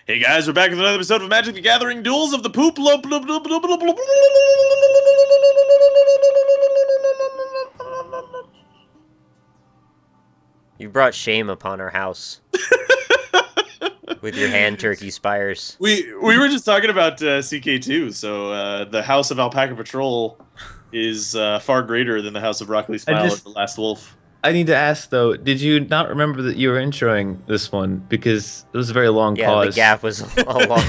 Hey guys, we're back with another episode of Magic the Gathering Duels of the Poop. You brought shame upon our house with your hand turkey spires. We were just talking about CK2, so the House of AlpacaPatrol is far greater than the House of Broccoli Smile of the Last Wolf. I need to ask though, did you not remember that you were introing this one because it was a very long pause? Yeah, the gap was a long.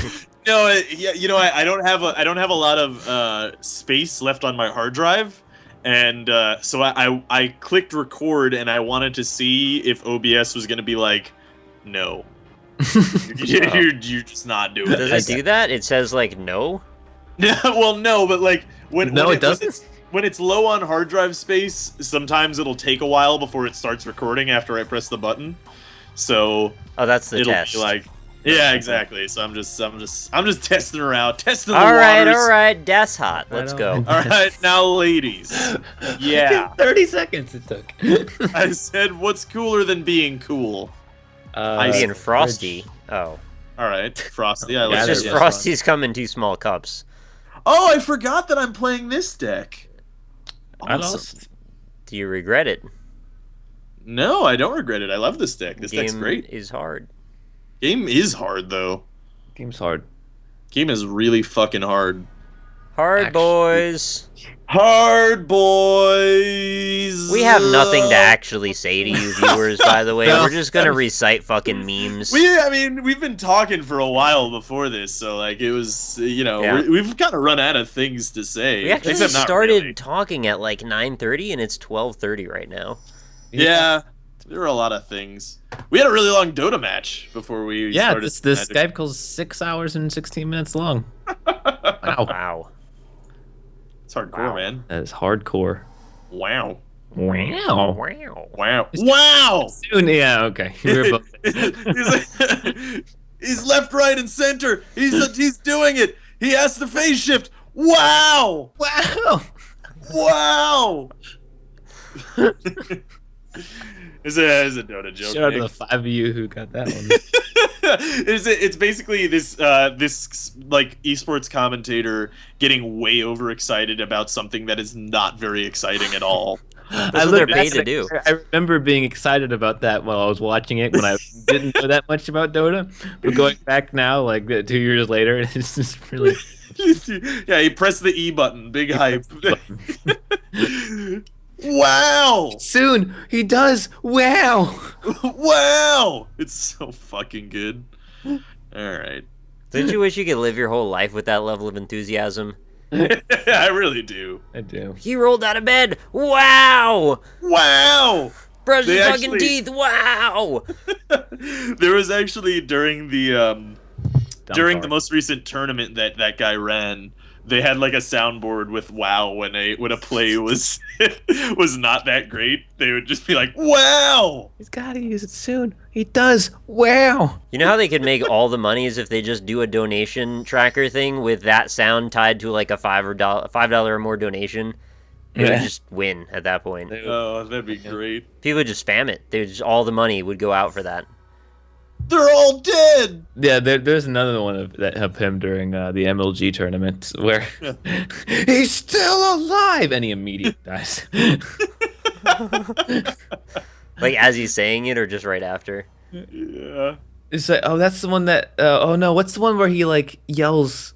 No, I don't have a lot of space left on my hard drive, and so I clicked record, and I wanted to see if OBS was gonna be like, no, you're just not doing it. Does it do that? It says like no. Well, no, but like when it doesn't. When it's low on hard drive space, sometimes it'll take a while before it starts recording after I press the button. So that's the it'll test. Be like, yeah, exactly. So I'm just testing her out, testing the All waters. right, that's hot. Let's go. All right, now, ladies. Yeah. 30 seconds it took. I said, what's cooler than being cool? Being frosty. Oh. All right, frosty. I like It's just it. Frosty's come in 2 small cups. Oh, I forgot that I'm playing this deck. I lost. Do you regret it? No, I don't regret it. I love this deck. This deck's great. Is hard. Game is hard though. Game's hard. Game is really fucking hard. Hard boys. Hard boys. We have nothing to actually say to you viewers, by the way. We're just gonna recite fucking memes. We've been talking for a while before this, so like it was, we've kind of run out of things to say. We actually except not started really. talking at like 9:30, and it's 12:30 right now. Yeah, there were a lot of things. We had a really long Dota match before we started. This Skype call's 6 hours and 16 minutes long. Wow. It's hardcore, man. That is hardcore. Wow. Wow. Wow. Soon, yeah, okay. We're both. He's left, right, and center. He's doing it. He has the phase shift. Wow. Wow. Wow. It's a Dota joke. Shout out to the 5 of you who got that one. It's basically this like esports commentator getting way overexcited about something that is not very exciting at all. That's what they're paid to do. I remember being excited about that while I was watching it when I didn't know that much about Dota. But going back now, like 2 years later, it's just really. Yeah, he pressed the E button. Big hype. Wow! Soon he does. Wow! Wow! It's so fucking good. All right. Don't you wish you could live your whole life with that level of enthusiasm? I really do. I do. He rolled out of bed. Wow! Wow! Brush his fucking teeth. Wow! There was actually during the most recent tournament that guy ran. They had like a soundboard with "wow" when a play was was not that great. They would just be like, "Wow." He's got to use it soon. He does. Wow. You know how they could make all the money is if they just do a donation tracker thing with that sound tied to like a $5 or more donation. They would just win at that point. Oh, that'd be great. People would just spam it. All the money would go out for that. They're all dead. Yeah, there's another one of him during the MLG tournament where he's still alive and he immediately dies. Like as he's saying it, or just right after. Yeah. It's like, oh, that's the one that. Oh no, what's the one where he like yells?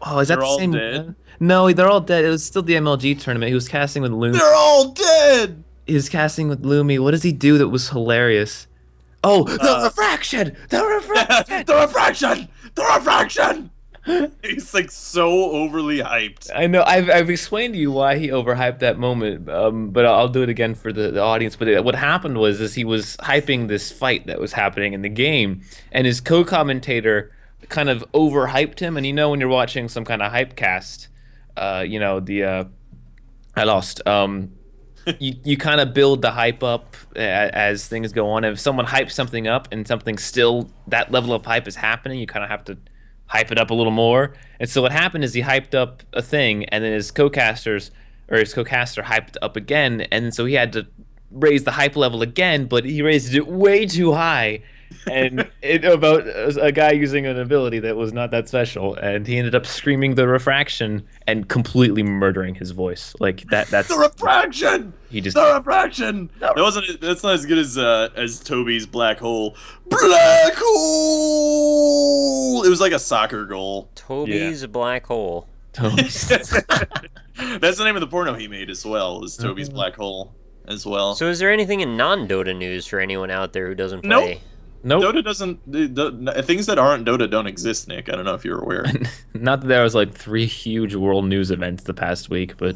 Oh, is that They're the all same? dead? No, they're all dead. It was still the MLG tournament. He was casting with Lumi. They're all dead. He was casting with Lumi. What does he do that was hilarious? Oh, the refraction! The refraction! The refraction! The refraction! He's like so overly hyped. I know. I've explained to you why he overhyped that moment, but I'll do it again for the audience. But what happened was he was hyping this fight that was happening in the game, and his co-commentator kind of overhyped him. And when you're watching some kind of hype cast, I lost. You kind of build the hype up as things go on. If someone hypes something up and something still, that level of hype is happening, you kind of have to hype it up a little more. And so what happened is he hyped up a thing, and then his co-caster hyped up again, and so he had to raise the hype level again, but he raised it way too high. and about a guy using an ability that was not that special, and he ended up screaming the refraction and completely murdering his voice. Like that's The refraction. he just The refraction. That wasn't. That's not as good as Toby's black hole. Black hole. It was like a soccer goal. Toby's black hole. Toby's. That's the name of the porno he made as well. Is Toby's black hole as well. So is there anything in non-Dota news for anyone out there who doesn't play? Nope. Dota doesn't. Things that aren't Dota don't exist, Nick. I don't know if you're aware. Not that there was like 3 huge world news events the past week, but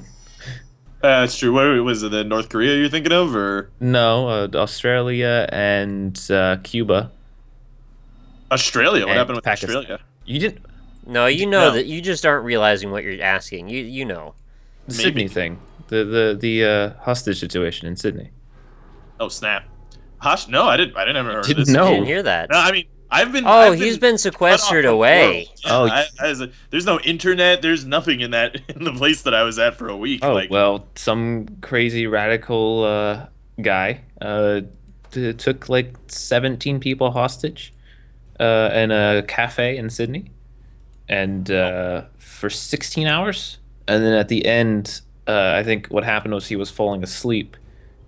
That's true. What was it? The North Korea you're thinking of, or no, Australia and Cuba. Australia? What And happened with Pakistan. Australia? You didn't No, you know No. that you just aren't realizing what you're asking. You know. the Maybe. Sydney thing, the hostage situation in Sydney. Oh snap! Hush! No, I didn't ever heard of Didn't this. know. Didn't hear that. No, I mean I've been. Oh, I've he's been cut sequestered off from the away. world. Yeah, Oh. there's no internet. There's nothing in the place that I was at for a week. Oh like, well, some crazy radical guy took like 17 people hostage in a cafe in Sydney, and for 16 hours. And then at the end, I think what happened was he was falling asleep,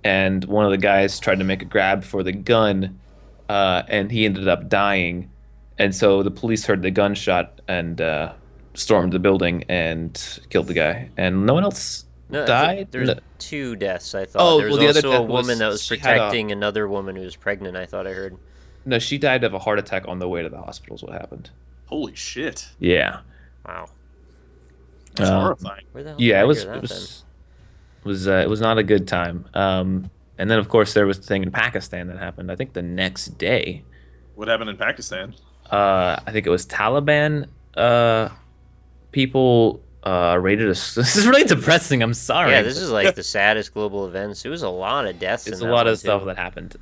and one of the guys tried to make a grab for the gun, and he ended up dying. And so the police heard the gunshot and stormed the building and killed the guy. And no one else No, died? There's No. 2 deaths. I thought. Oh, There's well, the other also a death was woman that was she had a- protecting another woman who was pregnant. I thought I heard. No, she died of a heart attack on the way to the hospital is what happened. holy shit! Yeah. Wow. That's Um, horrifying. Where the hell Yeah, did I it was hear it that was not a good time. And then of course there was the thing in Pakistan that happened. I think the next day. What happened in Pakistan? I think it was Taliban people raided a. This is really depressing. I'm sorry. Yeah, this is like the saddest global events. It was a lot of deaths. It's in a that lot one, of stuff too. that happened.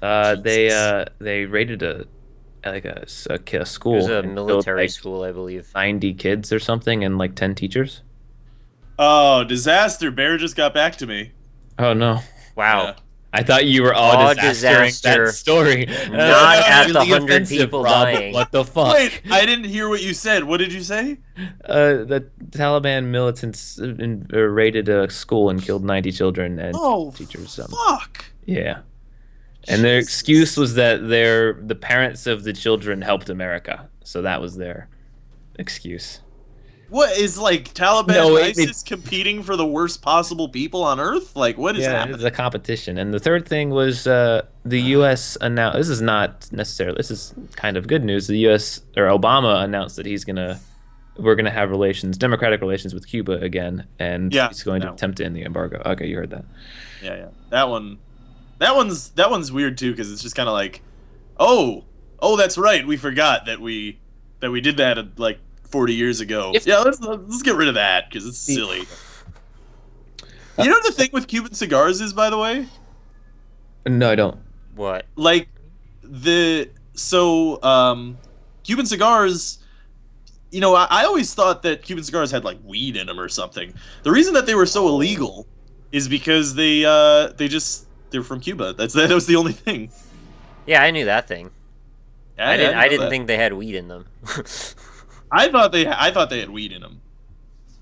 Jesus. They raided a school. It was a and killed, military like, school, I believe. 90 kids or something and like 10 teachers. Oh, disaster! Bear just got back to me. Oh no. Wow. Yeah. I thought you were all All disastering disaster. that story. Not at the Really 100 offensive, people Rob. dying. What the fuck? Wait, I didn't hear what you said. What did you say? The Taliban militants raided a school and killed 90 children and Oh, teachers. fuck! Yeah. And their Jesus. excuse was that the parents of the children helped America. So that was their excuse. What is like Taliban No, and it- ISIS competing for the worst possible people on Earth? Like, what is Yeah, happening? it's a competition. And the third thing was the U.S. announced. This is not necessarily. This is kind of good news. The U.S. or Obama announced that we're gonna have democratic relations with Cuba again, and Yeah, he's going to no. attempt to end the embargo. Okay, you heard that. Yeah. That one's weird too because it's just kind of like, oh, that's right. We forgot that we did that like 40 years ago. Yeah, let's get rid of that because it's silly. You know what the thing with Cuban cigars is, by the way? No, I don't. What? Like Cuban cigars. You know, I always thought that Cuban cigars had like weed in them or something. The reason that they were so illegal is because they're from Cuba. That was the only thing. Yeah, I knew that thing. Yeah, I didn't. know I didn't that. think they had weed in them. I thought they had weed in them.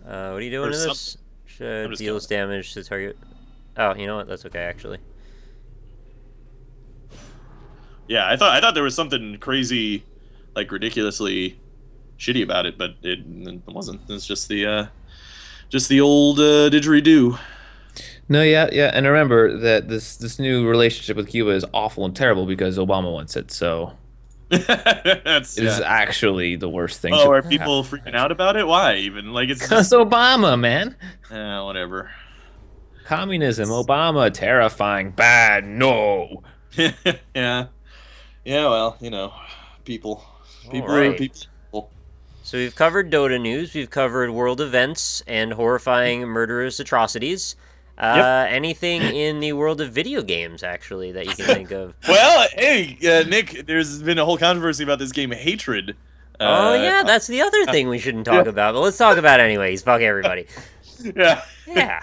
What are you doing Or to this? something. Should just deals damage to target. Oh, you know what? That's okay, actually. Yeah, I thought there was something crazy, like ridiculously shitty about it, but it wasn't. It's just the old didgeridoo. No, yeah, and remember that this new relationship with Cuba is awful and terrible because Obama wants it. So That's it is yeah. actually the worst thing. Oh, are people freaking out about it? Why even? Like it's Because Obama, man. whatever. Communism, Obama, terrifying, bad, no. Yeah. Well, people are Alright. people. So we've covered Dota news, we've covered world events and horrifying murderous atrocities. Anything in the world of video games, actually, that you can think of? Well, hey, Nick, there's been a whole controversy about this game, Hatred. Oh yeah, that's the other thing we shouldn't talk about, but let's talk about it anyways. Fuck everybody. Yeah. Yeah.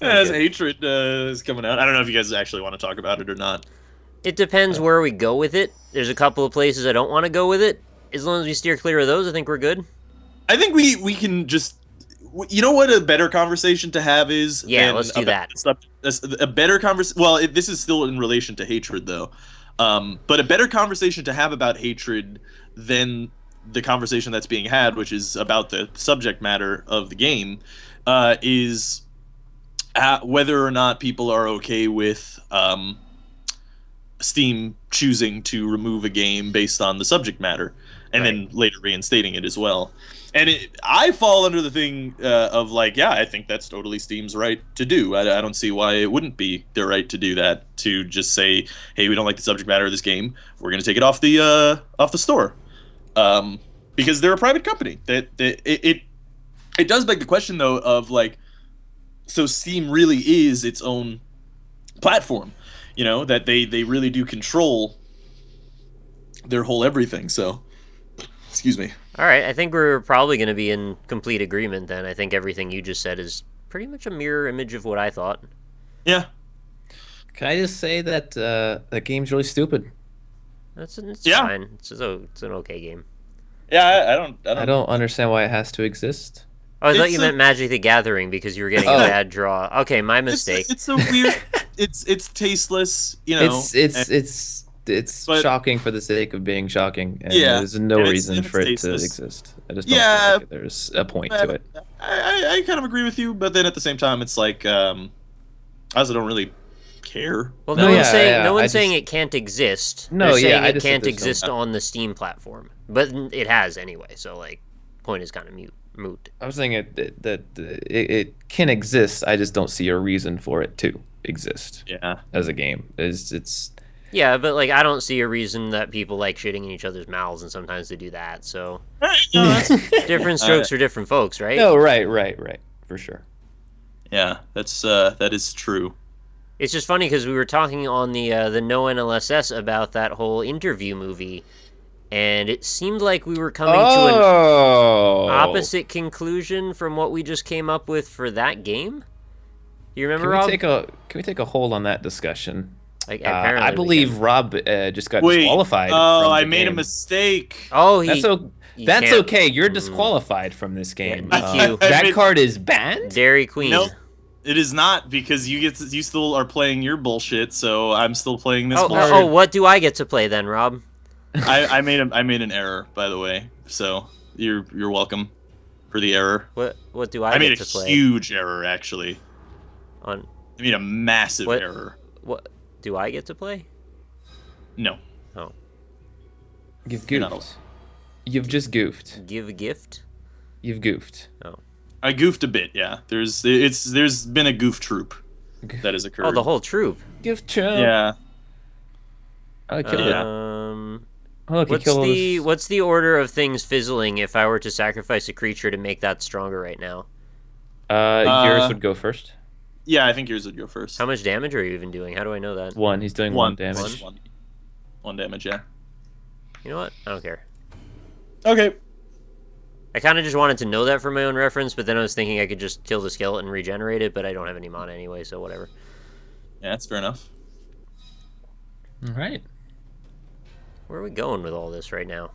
As Hatred is coming out. I don't know if you guys actually want to talk about it or not. It depends where we go with it. There's a couple of places I don't want to go with it. As long as we steer clear of those, I think we're good. I think we can just. You know what a better conversation to have is? Yeah, let's do that. A better conversation. Well, this is still in relation to hatred, though. But a better conversation to have about hatred than the conversation that's being had, which is about the subject matter of the game, is whether or not people are okay with Steam choosing to remove a game based on the subject matter, and then later reinstating it as well. And I fall under the thing of like, yeah, I think that's totally Steam's right to do. I don't see why it wouldn't be their right to do that. To just say, hey, we don't like the subject matter of this game. We're going to take it off the store, because they're a private company. It does beg the question though of like, so Steam really is its own platform, that they really do control their whole everything. So, excuse me. All right, I think we're probably going to be in complete agreement then. I think everything you just said is pretty much a mirror image of what I thought. Yeah. Can I just say that that game's really stupid? It's fine. It's an okay game. Yeah, I don't understand why it has to exist. Oh, I thought you meant Magic the Gathering because you were getting a bad draw. Okay, my mistake. It's a weird. it's tasteless. It's shocking for the sake of being shocking, and Yeah, there's no and reason it's for it to tasteless. exist. I just don't feel like there's a point to it. I kind of agree with you, but then at the same time, it's like I also don't really care. Well, No, no one's I saying just- it can't exist. No, They're saying I it just said can't there's no- exist on the Steam platform, but it has anyway. So like, point is kind of moot. I'm saying it can exist. I just don't see a reason for it to exist Yeah. as a game. It's Yeah, but like I don't see a reason that people like shitting in each other's mouths, and sometimes they do that. So No, that's, different strokes for different folks, right? no, right, for sure. yeah, that is true. It's just funny because we were talking on the No NLSS about that whole interview movie, and it seemed like we were coming to an opposite conclusion from what we just came up with for that game. You remember, Rob? Can we take a hold on that discussion? Like, apparently I we believe can. Rob just got Wait. disqualified. Oh, from the I made a game. mistake. Oh, That's can't- okay. You're disqualified from this game. DQ. That card is banned. Dairy Queen. Nope. It is not, because you still are playing your bullshit, so I'm still playing this bullshit. Oh, what do I get to play then, Rob? I made an error, by the way. So you're welcome for the error. What do I I made get a to play? huge error, actually. On I made a massive What? error. what do I get to play? No. Oh, You've You're not goofed. You've just goofed. give a gift. You've goofed. Oh, I goofed a bit, yeah. There's been a goof troop that has occurred. oh, the whole troop. Gift Trump. Yeah. I killed it. Yeah. Oh, look, he What's killed all the this- what's the order of things fizzling if I were to sacrifice a creature to make that stronger right now? yours would go first. Yeah, I think yours would go first. How much damage are you even doing? How do I know that? One. He's doing one damage. One damage, yeah. You know what? I don't care. Okay. I kind of just wanted to know that for my own reference, but then I was thinking I could just kill the skeleton and regenerate it, but I don't have any mana anyway, so whatever. Yeah, that's fair enough. All right. Where are we going with all this right now?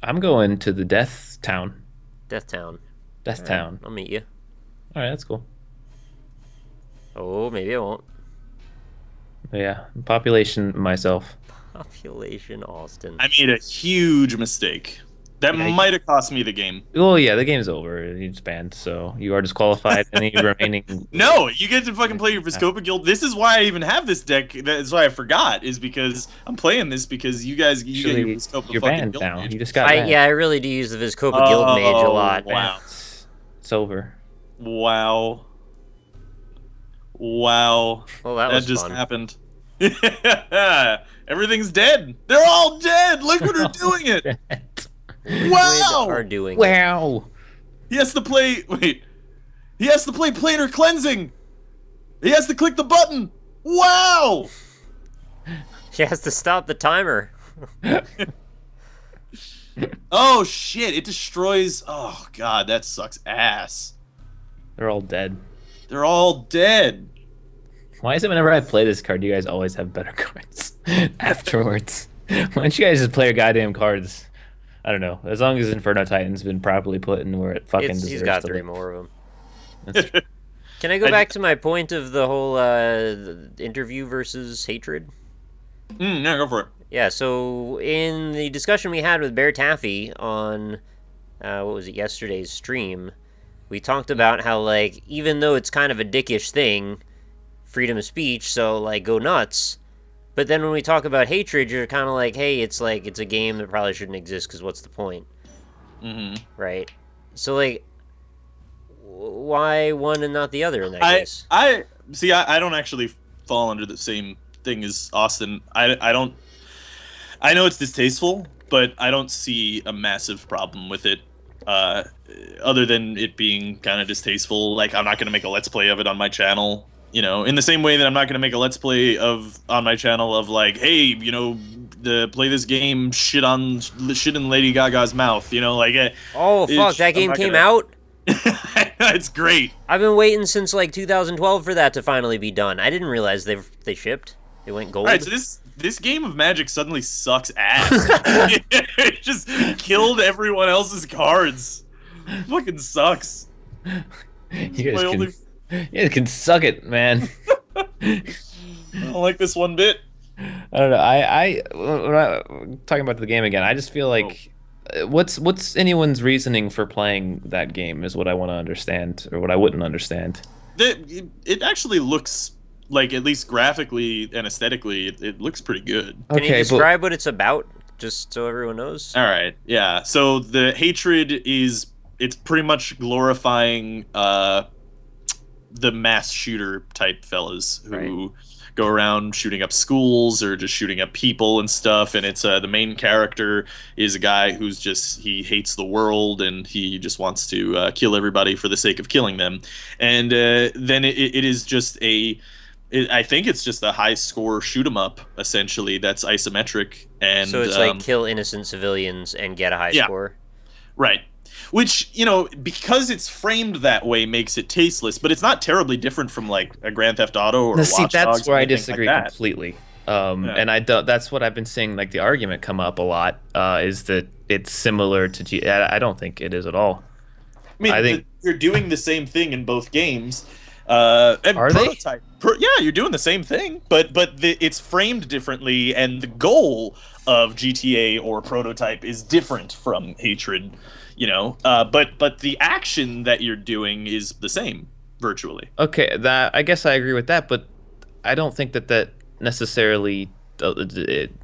I'm going to the Death Town. Death Town. Death Town. I'll meet you. All right, that's cool. Oh, maybe I won't. Yeah, population myself. Population Austin. I made a huge mistake. That Yeah, might have cost me the game. Well, yeah, the game's over. It's banned, so you are disqualified. Any remaining? No, you get to fucking play your Viscopa Guild. This is why I even have this deck. That's why I forgot. Is because I'm playing this because you get your Actually, Viscopa you're fucking banned Guild now. mage. You just got banned. Yeah, I really do use the Viscopa Guild Mage a lot. Wow. It's over. Wow. Wow. Well, that That was just fun. happened. Everything's dead. They're all dead. Look what they're doing it. Wow. Are doing it. Wow. He has to play. Wait. He has to play planar cleansing. He has to click the button. Wow. She has to stop the timer. Oh shit! It destroys. Oh god, that sucks ass. They're all dead. They're all dead. Why is it whenever I play this card, you guys always have better cards? afterwards. Why don't you guys just play your goddamn cards? I don't know. As long as Inferno Titan's been properly put in where it fucking He's deserves got to three live. more of them. That's true. Can I go I, back to my point of the whole the interview versus hatred? yeah, go for it. Yeah, so in the discussion we had with Bear Taffy on what was it, yesterday's stream, we talked about how, like, even though it's kind of a dickish thing, freedom of speech, so, like, go nuts. But then when we talk about hatred, you're kind of like, hey, it's a game that probably shouldn't exist because what's the point? Mm-hmm. Right? So, like, why one and not the other in that I case? I see. I don't actually fall under the same thing as Austin. I don't. I know it's distasteful, but I don't see a massive problem with it. Uh, Other than it being kind of distasteful, like I'm not gonna make a let's play of it on my channel. You know, in the same way that I'm not gonna make a let's play of on my channel of like, hey, play this game, shit in Lady Gaga's mouth. You know, like, Oh, fuck, that I'm game not came gonna. out? It's great. I've been waiting since, like, 2012 for that to finally be done. I didn't realize they shipped. It went gold. All right, so this game of Magic suddenly sucks ass. It just killed everyone else's cards. Fucking sucks. You My guys only. you guys can suck it, man. I don't like this one bit. I don't know. When talking about the game again, I just feel like what's anyone's reasoning for playing that game is what I want to understand, or what I wouldn't understand. It actually looks like, at least graphically and aesthetically, it looks pretty good. Can you Okay, but describe what it's about, just so everyone knows? All right, yeah. So the hatred it's pretty much glorifying the mass shooter type fellas who go around shooting up schools or just shooting up people and stuff. And it's the main character is a guy who's he hates the world and he just wants to kill everybody for the sake of killing them. And then it is just I think it's just a high score shoot 'em up essentially that's isometric. And So it's like kill innocent civilians and get a high score. Right. Which, because it's framed that way makes it tasteless, but it's not terribly different from like a Grand Theft Auto or a see, Watch that's Dogs or where I anything disagree like that. completely. Yeah. And that's what I've been seeing, like the argument come up a lot, is that it's similar to I don't think it is at all. I think you're doing the same thing in both games. And Are they? Prototype, yeah, you're doing the same thing, but it's framed differently, and the goal of GTA or Prototype is different from Hatred. But the action that you're doing is the same virtually. Okay, that I guess I agree with that, but I don't think that necessarily,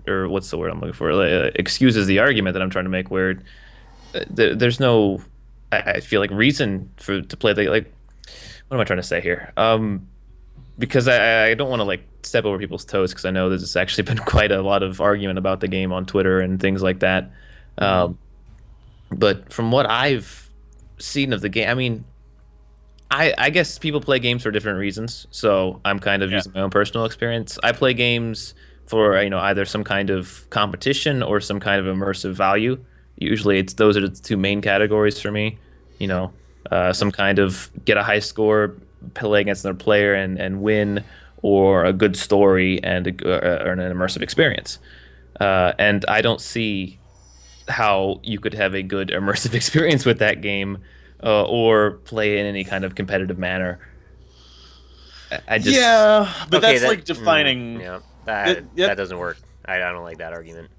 or what's the word I'm looking for, excuses the argument that I'm trying to make. Where there's no, I feel like reason to play like. What am I trying to say here? Because I don't want to like step over people's toes, because I know there's actually been quite a lot of argument about the game on Twitter and things like that. But from what I've seen of the game, I mean, I guess people play games for different reasons. So I'm kind of using my own personal experience. I play games for either some kind of competition or some kind of immersive value. Usually, those are the two main categories for me. Some kind of get a high score, play against another player and win, or a good story and or an immersive experience. And I don't see how you could have a good immersive experience with that game, or play in any kind of competitive manner. I just but that's like defining. That doesn't work. I don't like that argument.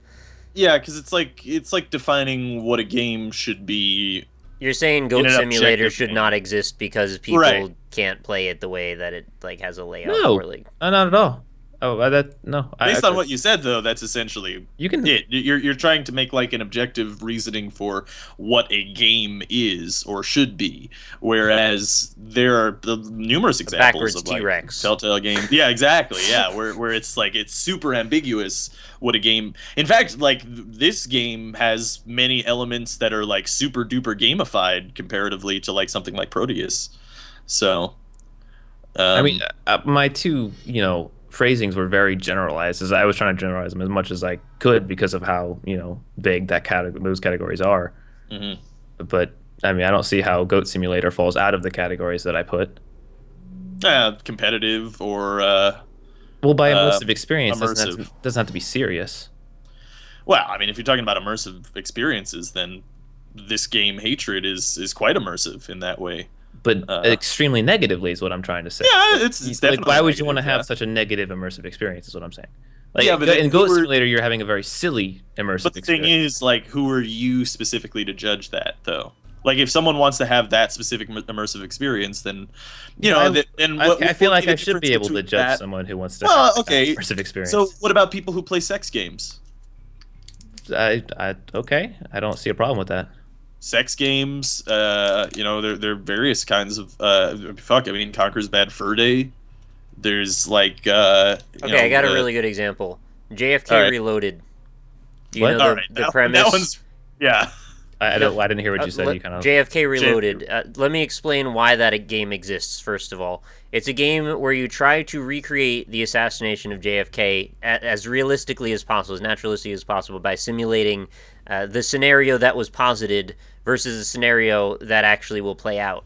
Yeah, because it's like defining what a game should be. You're saying Goat Simulator should not exist because people can't play it the way that it has a layout. No, not at all. Based on what you said, though, that's essentially it. You're trying to make like an objective reasoning for what a game is or should be, whereas there are numerous examples of like T-Rex. Telltale games. Yeah, exactly. Yeah, where it's super ambiguous what a game. In fact, like this game has many elements that are like super duper gamified comparatively to like something like Proteus. So, I mean, my two phrasings were very generalized, as I was trying to generalize them as much as I could because of how big those categories are. Mm-hmm. But I mean, I don't see how Goat Simulator falls out of the categories that I put. Competitive or Well, by immersive experience, immersive. doesn't have to be serious. Well, I mean, if you're talking about immersive experiences, then this game Hatred is quite immersive in that way. But extremely negatively is what I'm trying to say. Yeah, it's definitely like, why would you want to negative, have such a negative immersive experience? Is what I'm saying. Like, yeah, but in Ghost Simulator, you're having a very silly immersive But the experience. thing is, like, who are you specifically to judge that, though? Like, if someone wants to have that specific immersive experience, then, you know, I feel like I should be able to judge someone who wants to have that immersive experience. So, what about people who play sex games? Okay, I don't see a problem with that. Sex games, you know, there are various kinds of fuck. I mean, Conker's Bad Fur Day. There's like okay, I got a really good example. JFK Reloaded. Do you know the premise? That one's yeah. I didn't hear what you said. You kind of JFK Reloaded. Let me explain why that game exists. First of all, it's a game where you try to recreate the assassination of JFK as realistically as possible, as naturalistically as possible, by simulating the scenario that was posited versus a scenario that actually will play out.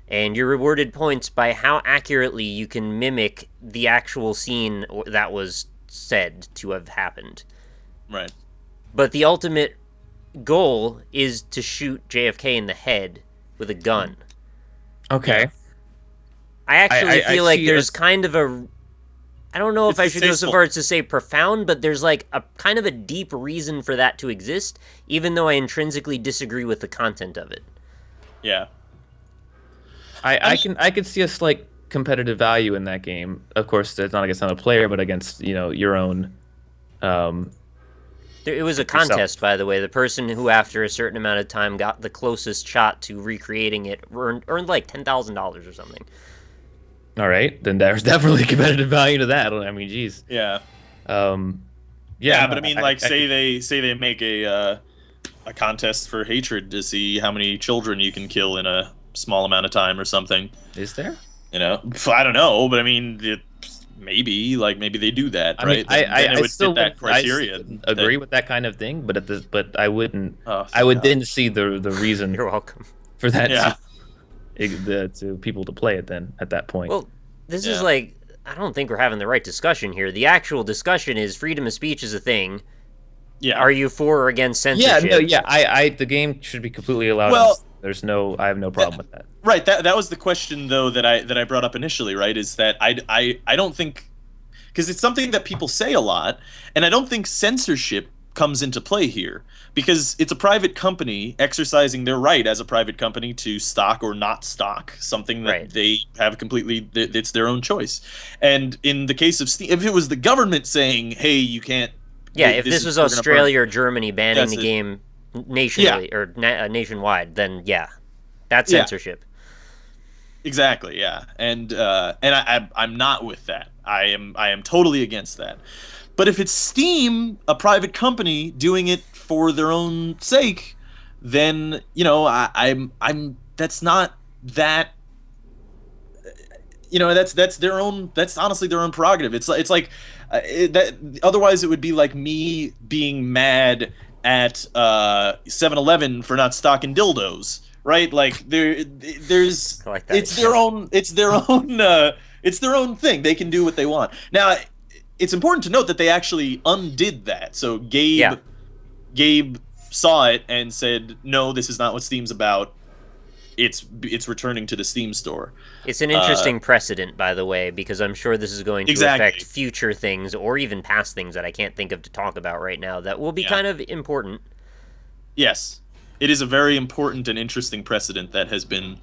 And you're rewarded points by how accurately you can mimic the actual scene that was said to have happened. Right. But the ultimate goal is to shoot JFK in the head with a gun. Okay. Yeah. I actually feel like there's kind of a... I don't know if I should go so far as to say profound, but there's like a kind of a deep reason for that to exist, even though I intrinsically disagree with the content of it. Yeah. I can see a slight competitive value in that game. Of course, it's not against another player, but against, you know, your own. It was a contest, by the way. The person who, after a certain amount of time, got the closest shot to recreating it earned like $10,000 or something. All right, then there's definitely competitive value to that. I mean, geez. Yeah. Yeah, but I mean, like, say they make a contest for Hatred to see how many children you can kill in a small amount of time or something. Is there? You know, I don't know, but I mean, maybe they do that, right? I would still fit that criteria. Agree with that kind of thing, but I wouldn't. Oh, I would then see the reason. You're welcome. For that. Yeah. To people to play it then at that point. Well, this is like, I don't think we're having the right discussion here. The actual discussion is freedom of speech is a thing. Yeah. Are you for or against censorship? The game should be completely allowed. Well, I have no problem with that. Right. That was the question though that I brought up initially. Right. Is that I don't think, because it's something that people say a lot, and I don't think censorship comes into play here, because it's a private company exercising their right as a private company to stock or not stock something that they have completely, it's their own choice. And in the case of Steam, if it was the government saying, hey, you can't, if this was Australia or Germany banning the game nationally or nationwide, then that's censorship. Exactly, yeah. And I'm not with that. I am totally against that. But if it's Steam, a private company doing it for their own sake, then, you know, I'm that's not that, you know, that's their own, that's honestly their own prerogative. It's like that, otherwise it would be like me being mad at 7-Eleven for not stocking dildos, right? Like there's like that. It's their own thing. They can do what they want. Now, it's important to note that they actually undid that. So Gabe saw it and said, "No, this is not what Steam's about. It's returning to the Steam store." It's an interesting precedent, by the way, because I'm sure this is going to affect future things or even past things that I can't think of to talk about right now that will be kind of important. Yes, it is a very important and interesting precedent that has been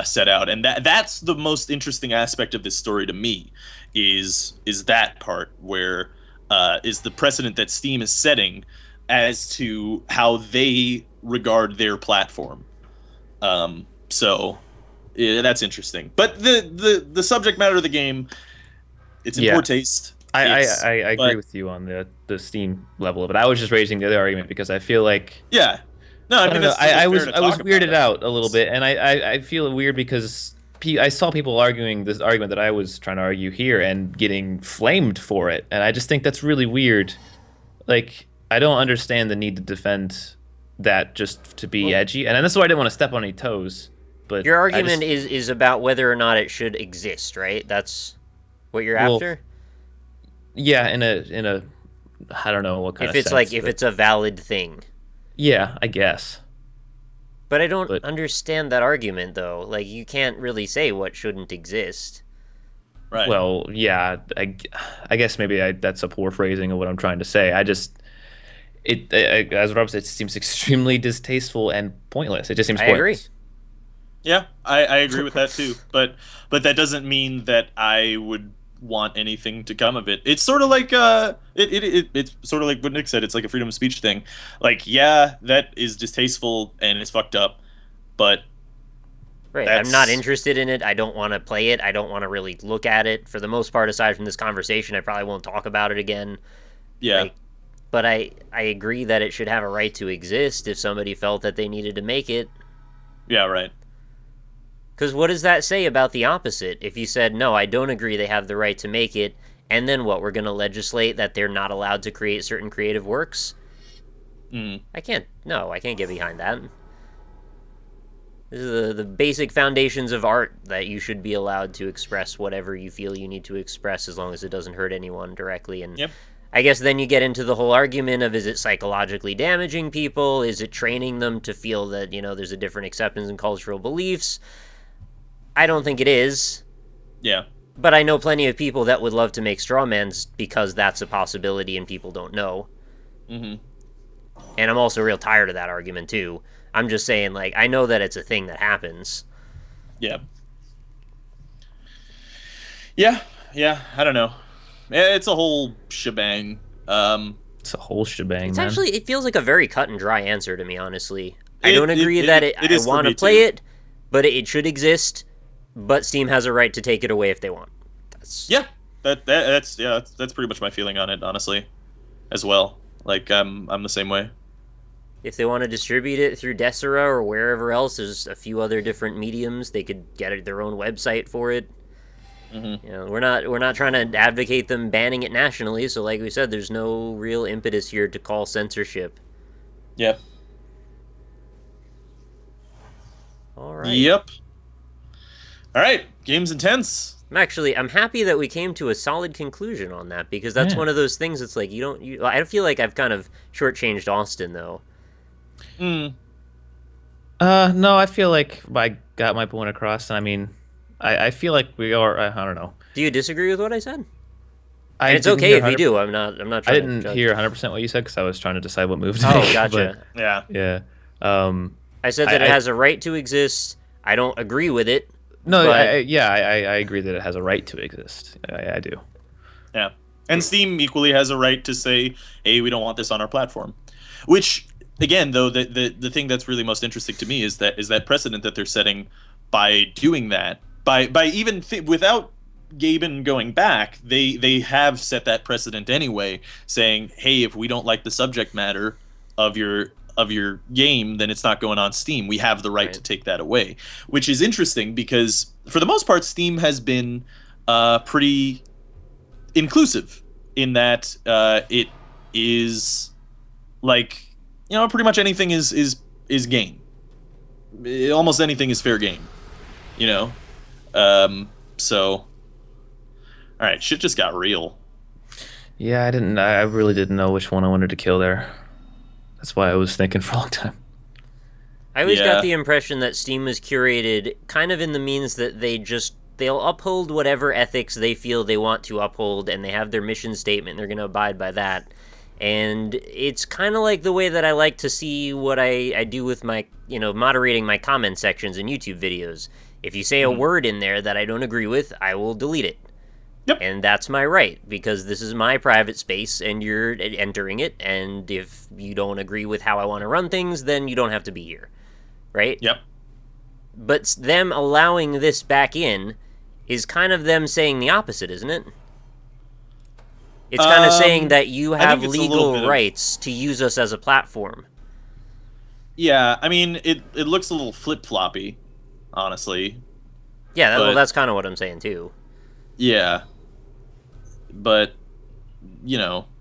set out, and that's the most interesting aspect of this story to me. Is that part where is the precedent that Steam is setting as to how they regard their platform. So that's interesting. But the subject matter of the game, it's in poor taste. I agree with you on the Steam level of it. I was just raising the other argument because I feel like no, I mean I was weirded out a little bit, and I feel weird because I saw people arguing this argument that I was trying to argue here and getting flamed for it, and I just think that's really weird. Like, I don't understand the need to defend that just to be edgy, and this is why I didn't want to step on any toes. But your argument is about whether or not it should exist, right? That's what you're after? Yeah, in a I don't know what kind If of it's like sense, if but it's a valid thing. yeah, I guess. But I don't But understand that argument though. Like you can't really say what shouldn't exist. Right. well, yeah, I guess maybe that's a poor phrasing of what I'm trying to say. I just as Rob said, it seems extremely distasteful and pointless. It just seems I agree. pointless. Yeah, I agree with that too. But that doesn't mean that I would want anything to come of it. It's sort of like it's sort of like what Nick said. It's like a freedom of speech thing. Like, yeah, that is distasteful and it's fucked up, but Right. I'm not that's interested in it. I don't want to play it. I don't want to really look at it. For the most part, aside from this conversation, I probably won't talk about it again. yeah, Like, but I agree that it should have a right to exist if somebody felt that they needed to make it. yeah, right. Because what does that say about the opposite? If you said, no, I don't agree they have the right to make it, and then what? We're going to legislate that they're not allowed to create certain creative works? Mm. I can't. No, I can't get behind that. This is the basic foundations of art that you should be allowed to express whatever you feel you need to express as long as it doesn't hurt anyone directly. And Yep. I guess then you get into the whole argument of is it psychologically damaging people? Is it training them to feel that, there's a different acceptance in cultural beliefs? I don't think it is. Yeah. But I know plenty of people that would love to make strawmans because that's a possibility and people don't know. Hmm. And I'm also real tired of that argument too. I'm just saying, like, I know that it's a thing that happens. Yeah. Yeah. Yeah. I don't know. It's a whole shebang. It's a whole shebang, It's man. actually, it feels like a very cut and dry answer to me, honestly. I It don't agree that it I is for want to me play too. it, but it should exist. But Steam has a right to take it away if they want. That's Yeah. That's pretty much my feeling on it, honestly, as well. Like I'm the same way. If they want to distribute it through Desera or wherever else, there's a few other different mediums. They could get their own website for it. Hmm. We're not trying to advocate them banning it nationally. So, like we said, there's no real impetus here to call censorship. Yep. All right. Yep. All right. Game's intense. I'm happy that we came to a solid conclusion on that because that's Yeah. one of those things. It's like I feel like I've kind of shortchanged Austin though. Mm. No, I feel like I got my point across, and I mean, I feel like we are. I don't know. Do you disagree with what I said? I And it's didn't okay hear if you 100 do. I'm not I trying to didn't judge. hear 100% what you said because I was trying to decide what move to Oh, make. gotcha. Yeah. But yeah. I said that it I has a right to exist. I don't agree with it. no, but I agree that it has a right to exist. I do. Yeah. And Steam equally has a right to say, "Hey, we don't want this on our platform." Which, again, though, the thing that's really most interesting to me is that precedent that they're setting by doing that, by even without Gaben going back, they have set that precedent anyway, saying, "Hey, if we don't like the subject matter of your game, then it's not going on Steam. We have the right to take that away," which is interesting because for the most part, Steam has been pretty inclusive in that it is like pretty much anything is game. Almost anything is fair game. You know, so all right, shit just got real. Yeah, I really didn't know which one I wanted to kill there. That's why I was thinking for a long time. I always Yeah. got the impression that Steam was curated kind of in the means that they'll uphold whatever ethics they feel they want to uphold, and they have their mission statement, and they're going to abide by that. And it's kind of like the way that I like to see what I do with my, moderating my comment sections in YouTube videos. If you say a word in there that I don't agree with, I will delete it. Yep. And that's my right, because this is my private space, and you're entering it, and if you don't agree with how I want to run things, then you don't have to be here. Right? Yep. But them allowing this back in is kind of them saying the opposite, isn't it? It's kind of saying that you I have think it's a little bit legal of- rights to use us as a platform. Yeah, I mean, it looks a little flip floppy, honestly. Yeah, well, But- that's kind of what I'm saying too. Yeah, but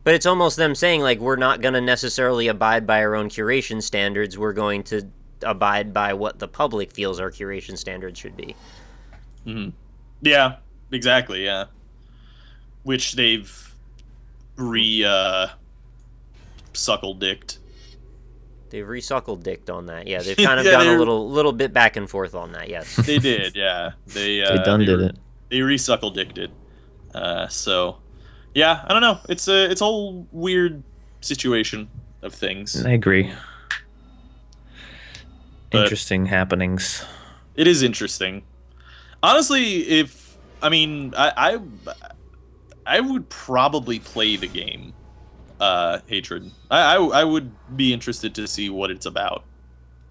But it's almost them saying, like, we're not going to necessarily abide by our own curation standards. We're going to abide by what the public feels our curation standards should be. yeah, exactly, yeah. Which they've suckle-dicked. They've resuckle-dicked on that. Yeah, they've kind of gone a little bit back and forth on that. Yes, they did. Yeah, they done did it. They resuckle-dicked it. So, yeah, I don't know. It's a whole weird situation of things. I agree. But interesting happenings. It is interesting. Honestly, I would probably play the game, Hatred. I would be interested to see what it's about.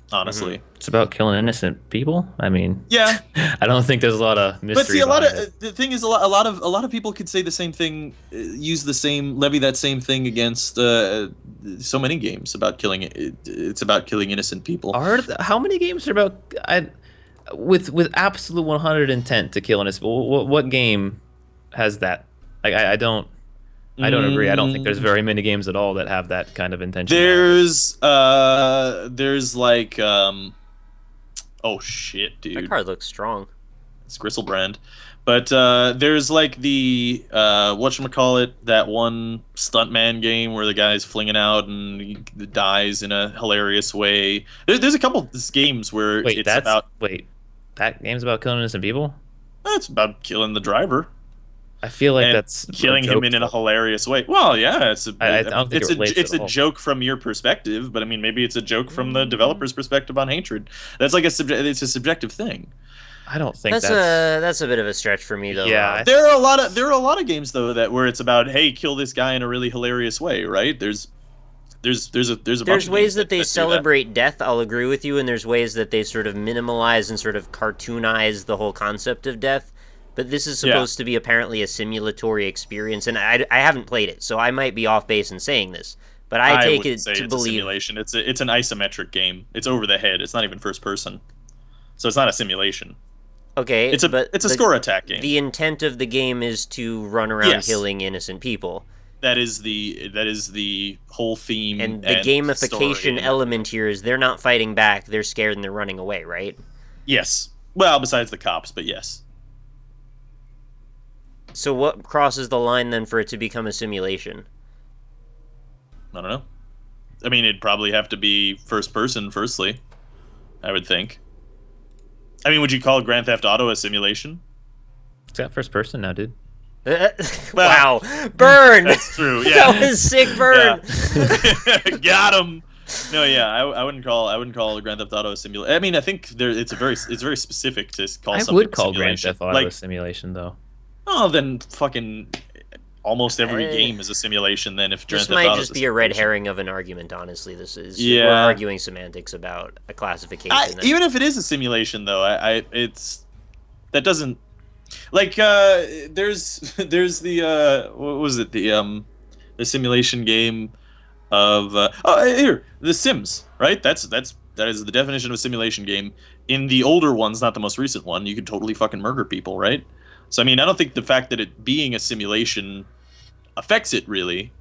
Honestly, it's about killing innocent people. I mean, yeah, I don't think there's a lot of mystery. But see, the thing is, a lot of people could say the same thing, levy that same thing against so many games about killing. It's about killing innocent people. How many games are about with absolute 100 intent to kill innocent people? What game has that? Like, I don't agree. I don't think there's very many games at all that have that kind of intention. There's like oh shit, dude. That card looks strong. It's Gristlebrand. But there's like the whatchamacallit, that one stuntman game where the guy's flinging out and he dies in a hilarious way. There's a couple of games where that game's about killing innocent people? It's about killing the driver. I feel like that's killing him in a hilarious way. Well, yeah, it's a joke from your perspective, but I mean, maybe it's a joke from the developer's perspective on Hatred. That's like it's a subjective thing. I don't think that's a bit of a stretch for me, though. Yeah, there are a lot of games though where it's about, hey, kill this guy in a really hilarious way, right? There's ways that they celebrate death. I'll agree with you, and there's ways that they sort of minimalize and sort of cartoonize the whole concept of death. But this is supposed to be apparently a simulatory experience, and I haven't played it, so I might be off base in saying this. But I take it to believe a simulation. It's an isometric game. It's over the head. It's not even first person, so it's not a simulation. Okay, it's a score attack game. The intent of the game is to run around killing innocent people. That is the whole theme. And the gamification element here is they're not fighting back. They're scared and they're running away, right? Yes. Well, besides the cops, but yes. So what crosses the line then for it to become a simulation? I don't know. I mean, it'd probably have to be first person, firstly, I would think. I mean, would you call Grand Theft Auto a simulation? It's got first person now, dude. Wow. Burn! That's true, yeah. That was sick burn! Yeah. Got him! No, yeah, I wouldn't call Grand Theft Auto a simulation. I mean, I think it's very specific to call something a simulation. I would call Grand Theft Auto a simulation, though. Oh, then fucking almost every game is a simulation. Then if this might just be a red herring of an argument. Honestly, we're arguing semantics about a classification. Even if it is a simulation, though, that doesn't like there's the what was it, the simulation game of here, The Sims, right? That is the definition of a simulation game. In the older ones, not the most recent one, you could totally fucking murder people, right? So, I mean, I don't think the fact that it being a simulation affects it really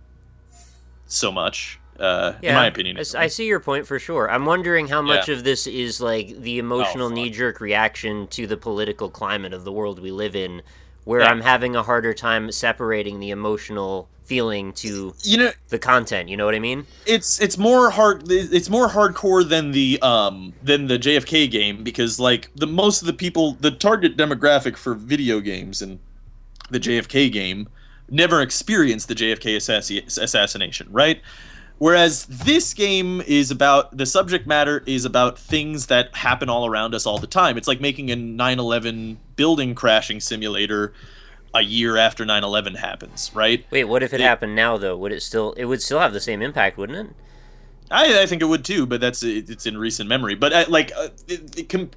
so much, in my opinion. I see your point for sure. I'm wondering how much of this is, like, the emotional knee-jerk reaction to the political climate of the world we live in, where I'm having a harder time separating the emotional feeling to the content. You know what I mean? It's more hardcore than the JFK game, because like most of the people, the target demographic for video games and the JFK game never experienced the JFK assassination, right? Whereas this game is about, the subject matter is about things that happen all around us all the time. It's like making a 9/11 building crashing simulator a year after 9/11 happens, right? Wait, what if it happened now, though? Would it would still have the same impact, wouldn't it? I think it would too, but it's in recent memory. But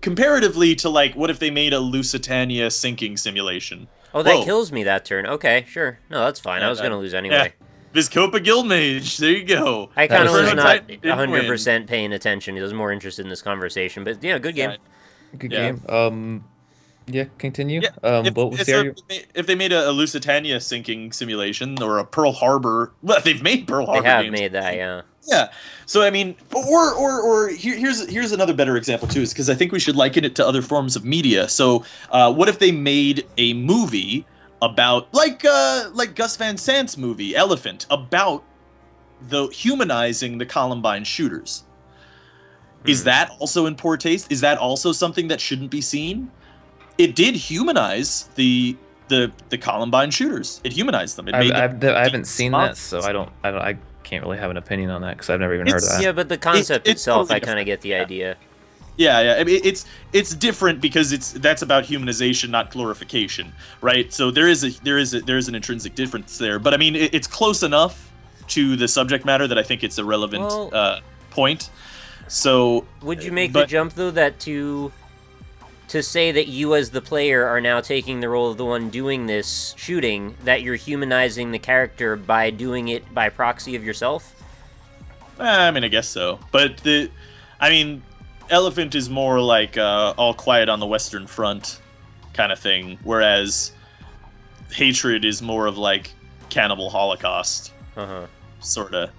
comparatively to, like, what if they made a Lusitania sinking simulation? Oh, that kills me that turn. Okay, sure. No, that's fine. I was going to lose anyway. Viscopa Guildmage, there you go. I kind of was not 100% paying attention. He was more interested in this conversation, but yeah, good game. Good game. Yeah, continue. Yeah. If they made a Lusitania sinking simulation or a Pearl Harbor, well, they've made Pearl Harbor. They have made that, yeah. Yeah. So I mean, or here's another better example too, is because I think we should liken it to other forms of media. So what if they made a movie about like Gus Van Sant's movie Elephant, about the humanizing the Columbine shooters. Is that also in poor taste? Is that also something that shouldn't be seen? It did humanize the Columbine shooters. It humanized them. It made them I haven't seen that, so I can't really have an opinion on that because I've never even heard of that. Yeah, but the concept itself, totally I kind of get the idea. Yeah. I mean, it's different because that's about humanization, not glorification, right? So there is an intrinsic difference there. But I mean, it's close enough to the subject matter that I think it's a relevant point. So would you make the jump though that to say that you as the player are now taking the role of the one doing this shooting, that you're humanizing the character by doing it by proxy of yourself? I mean, I guess so. But Elephant is more like All Quiet on the Western Front kind of thing, whereas Hatred is more of like Cannibal Holocaust, sort of,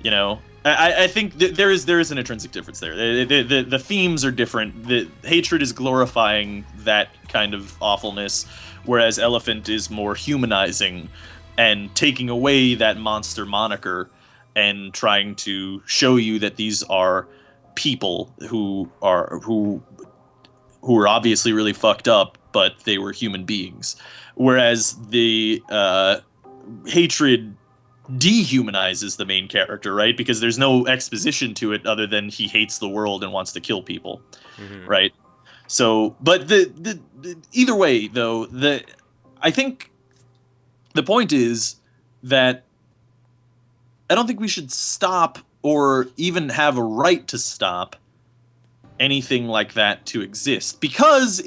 you know. I think there is an intrinsic difference there. The themes are different. The Hatred is glorifying that kind of awfulness, whereas Elephant is more humanizing and taking away that monster moniker and trying to show you that these are people who are obviously really fucked up, but they were human beings. Whereas the Hatred dehumanizes the main character, right? Because there's no exposition to it other than he hates the world and wants to kill people, right? So, but the either way, though, I think the point is that I don't think we should stop or even have a right to stop anything like that to exist, because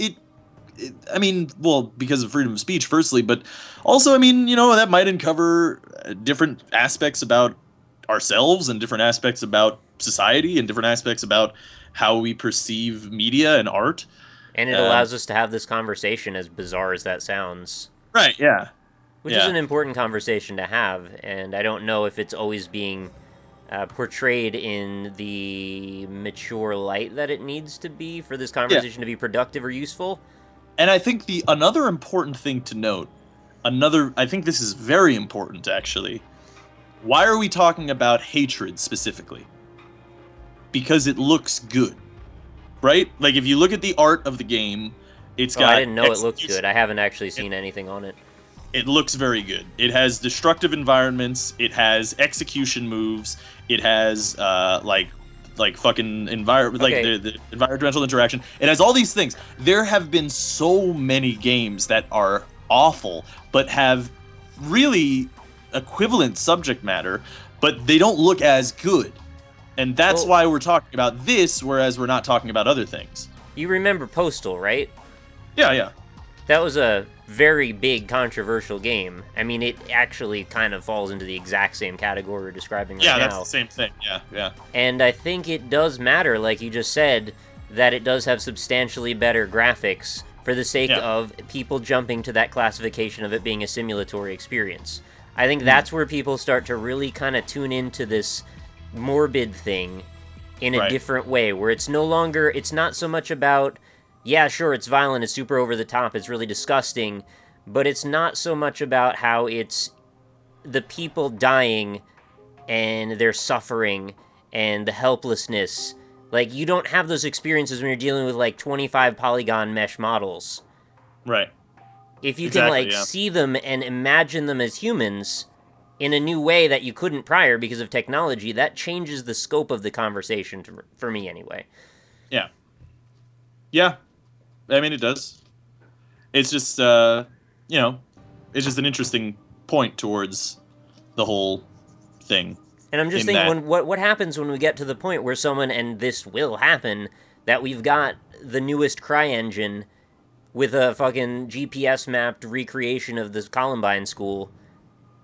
because of freedom of speech, firstly, but also, that might uncover different aspects about ourselves and different aspects about society and different aspects about how we perceive media and art. And it allows us to have this conversation, as bizarre as that sounds. Right, yeah. Which is an important conversation to have, and I don't know if it's always being portrayed in the mature light that it needs to be for this conversation to be productive or useful. And I think another important thing to note, I think this is very important, actually. Why are we talking about Hatred specifically? Because it looks good, right? Like, if you look at the art of the game, it's got... I didn't know it looked good. I haven't actually seen anything on it. It looks very good. It has destructive environments. It has execution moves. It has, like fucking environment, like the environmental interaction. It has all these things. There have been so many games that are awful, but have really equivalent subject matter, but they don't look as good. And that's why we're talking about this, whereas we're not talking about other things. You remember Postal, right? Yeah. That was a very big, controversial game. I mean, it actually kind of falls into the exact same category we're describing right now. Yeah, that's the same thing. Yeah. And I think it does matter, like you just said, that it does have substantially better graphics for the sake of people jumping to that classification of it being a simulatory experience. I think that's where people start to really kind of tune into this morbid thing in a different way, where it's not so much about, yeah, sure, it's violent, it's super over the top, it's really disgusting, but it's not so much about how it's the people dying and their suffering and the helplessness. Like, you don't have those experiences when you're dealing with, like, 25 polygon mesh models. Right. If you can see them and imagine them as humans in a new way that you couldn't prior because of technology, that changes the scope of the conversation, for me anyway. Yeah. Yeah. I mean, it does. It's just, it's just an interesting point towards the whole thing. And I'm just thinking, what happens when we get to the point where someone, and this will happen, that we've got the newest CryEngine with a fucking GPS-mapped recreation of this Columbine school,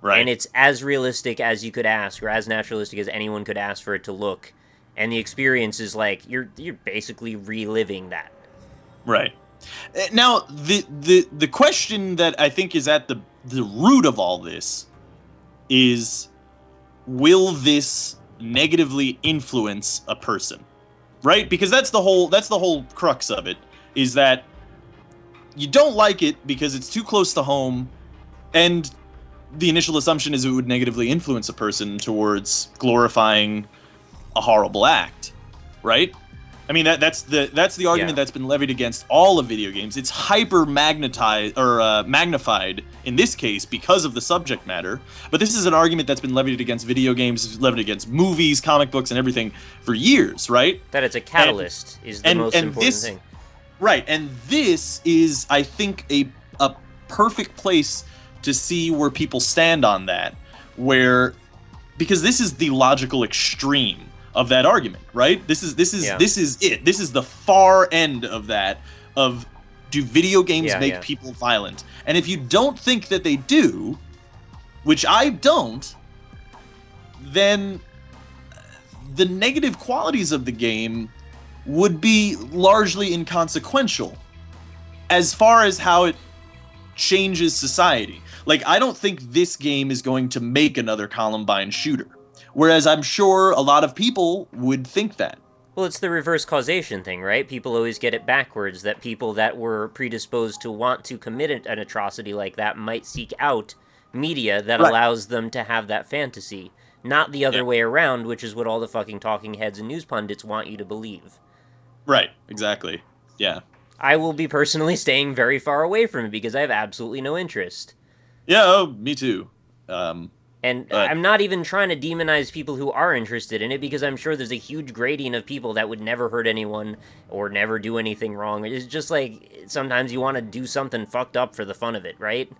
right? And it's as realistic as you could ask, or as naturalistic as anyone could ask for it to look, and the experience is like, you're basically reliving that. Right. Now, the question that I think is at the root of all this is, will this negatively influence a person? Right? Because that's the whole crux of it, is that you don't like it because it's too close to home, and the initial assumption is it would negatively influence a person towards glorifying a horrible act, right? I mean, that's the argument that's been levied against all of video games. It's hyper magnetized or magnified in this case because of the subject matter. But this is an argument that's been levied against video games, levied against movies, comic books, and everything for years, right? That it's a catalyst is the most important thing. Right, and this is, I think, a perfect place to see where people stand on that, because this is the logical extreme of that argument, right? This is it. This is the far end of that. Of do video games make people violent? And if you don't think that they do, which I don't, then the negative qualities of the game would be largely inconsequential as far as how it changes society. Like, I don't think this game is going to make another Columbine shooter. Whereas I'm sure a lot of people would think that. Well, it's the reverse causation thing, right? People always get it backwards, that people that were predisposed to want to commit an atrocity like that might seek out media that allows them to have that fantasy. Not the other way around, which is what all the fucking talking heads and news pundits want you to believe. Right, exactly. Yeah. I will be personally staying very far away from it because I have absolutely no interest. Yeah, me too. I'm not even trying to demonize people who are interested in it, because I'm sure there's a huge gradient of people that would never hurt anyone or never do anything wrong. It's just like, sometimes you want to do something fucked up for the fun of it, right?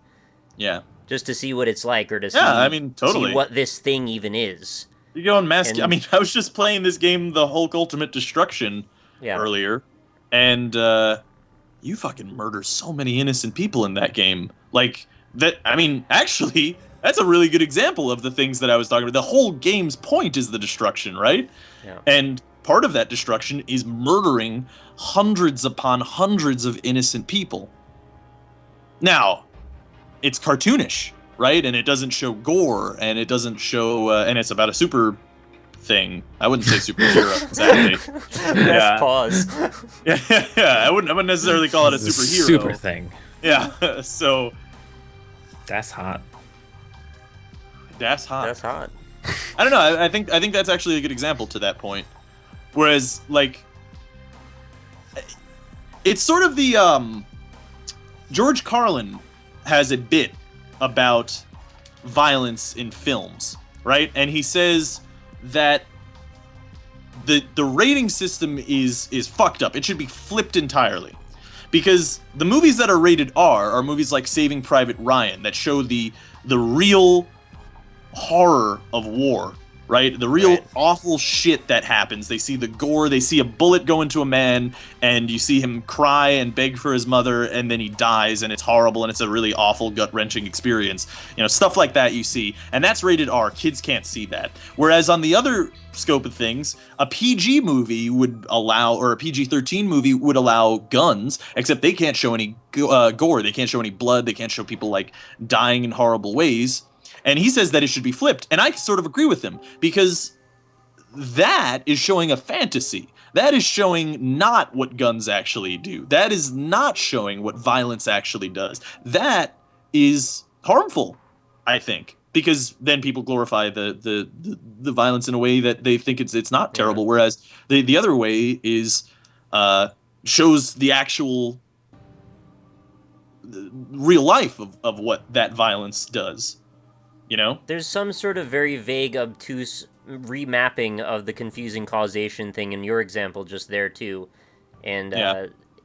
Yeah. Just to see what it's like, or to see what this thing even is. You go and mask. I mean, I was just playing this game, the Hulk Ultimate Destruction, earlier, and you fucking murder so many innocent people in that game. Like, that, I mean, actually, that's a really good example of the things that I was talking about. The whole game's point is the destruction, right? Yeah. And part of that destruction is murdering hundreds upon hundreds of innocent people. Now, it's cartoonish, right? And it doesn't show gore, and it doesn't show, and it's about a super thing. I wouldn't say superhero, exactly. Pause. Yeah. I wouldn't necessarily call it a superhero. Super thing. Yeah, so... That's hot. That's hot. I don't know. I think that's actually a good example to that point. Whereas, like, it's sort of the George Carlin has a bit about violence in films, right? And he says that the rating system is fucked up. It should be flipped entirely. Because the movies that are rated R are movies like Saving Private Ryan that show the real horror of war, right? The real awful shit that happens. They see the gore, they see a bullet go into a man, and you see him cry and beg for his mother, and then he dies, and it's horrible, and it's a really awful, gut-wrenching experience. You know, stuff like that you see. And that's rated R. Kids can't see that. Whereas on the other scope of things, a PG movie would allow, or a PG-13 movie would allow guns, except they can't show any gore. They can't show any blood. They can't show people, like, dying in horrible ways. And he says that it should be flipped. And I sort of agree with him, because that is showing a fantasy. That is showing not what guns actually do. That is not showing what violence actually does. That is harmful, I think, because then people glorify the violence in a way that they think it's not terrible. Whereas the other way is shows the actual real life of what that violence does. You know? There's some sort of very vague, obtuse remapping of the confusing causation thing in your example just there, too. And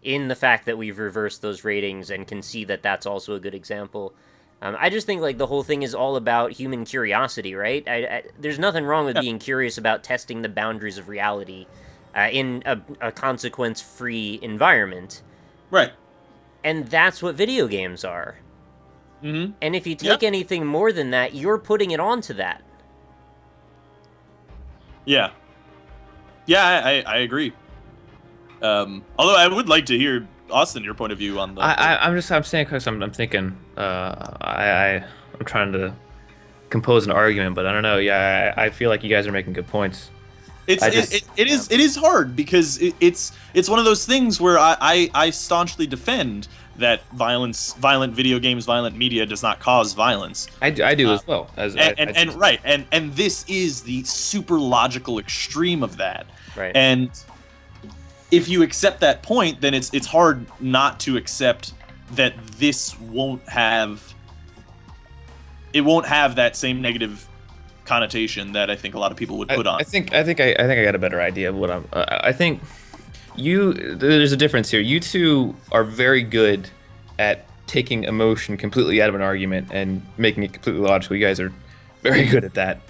in the fact that we've reversed those ratings and can see that that's also a good example. I just think, like, the whole thing is all about human curiosity, right? There's nothing wrong with being curious about testing the boundaries of reality in a consequence-free environment. Right. And that's what video games are. Mm-hmm. And if you take anything more than that, you're putting it onto that. Yeah. Yeah, I agree. Although I would like to hear, Austin, your point of view on the... I'm saying because I'm thinking, I'm trying to compose an argument, but I don't know. Yeah, I feel like you guys are making good points. It is hard because it's one of those things where I staunchly defend that violent video games, violent media does not cause violence. I do as well. And this is the super logical extreme of that. Right. And if you accept that point, then it's hard not to accept that this won't have that same negative connotation that I think a lot of people would put on. I think I got a better idea of what I think there's a difference here. You two are very good at taking emotion completely out of an argument and making it completely logical. You guys are very good at that.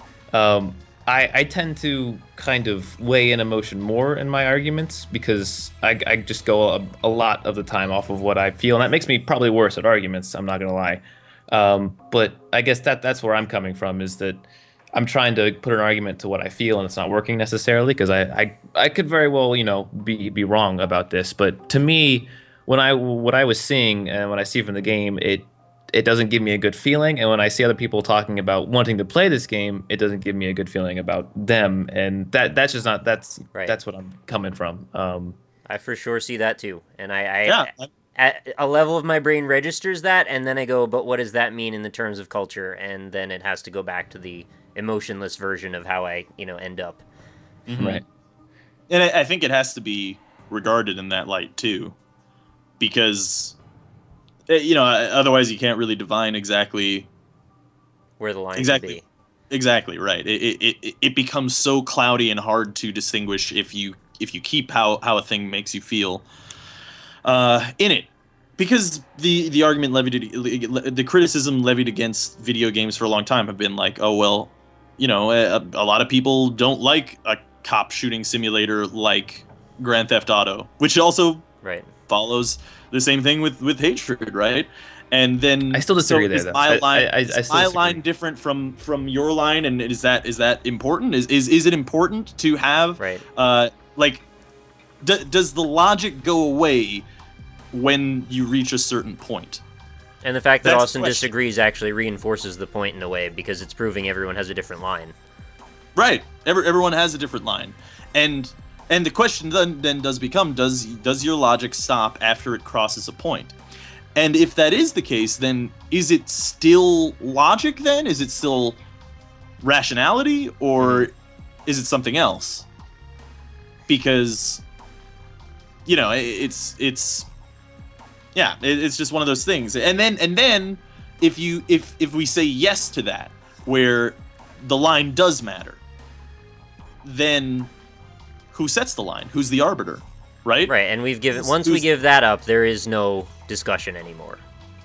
I tend to kind of weigh in emotion more in my arguments because I just go a lot of the time off of what I feel, and that makes me probably worse at arguments. I'm not gonna lie. But I guess that's where I'm coming from, is that I'm trying to put an argument to what I feel, and it's not working necessarily, because I could very well, be wrong about this. But to me, what I was seeing and what I see from the game, it doesn't give me a good feeling. And when I see other people talking about wanting to play this game, it doesn't give me a good feeling about them. And that's just not that's what I'm coming from. I for sure see that too, and I at a level of my brain registers that, and then I go, but what does that mean in the terms of culture? And then it has to go back to the emotionless version of how I, end up. Mm-hmm. Right. And I think it has to be regarded in that light too, because, otherwise you can't really divine exactly where the line should be. Exactly right. It becomes so cloudy and hard to distinguish if you keep how a thing makes you feel in it, because the argument the criticism levied against video games for a long time have been like, oh well, a lot of people don't like a cop shooting simulator like Grand Theft Auto, which also follows the same thing with hatred, right? And then I still disagree there. Is my line different from your line, and is that important? Is it important to have does the logic go away when you reach a certain point? And the fact that Austin disagrees actually reinforces the point in a way, because it's proving everyone has a different line. Right. Everyone has a different line. And the question then does become, does your logic stop after it crosses a point? And if that is the case, then is it still logic then? Is it still rationality, or is it something else? Because it's just one of those things. And then if we say yes to that, where the line does matter, then who sets the line? Who's the arbiter? Right? Right, and we give that up, there is no discussion anymore.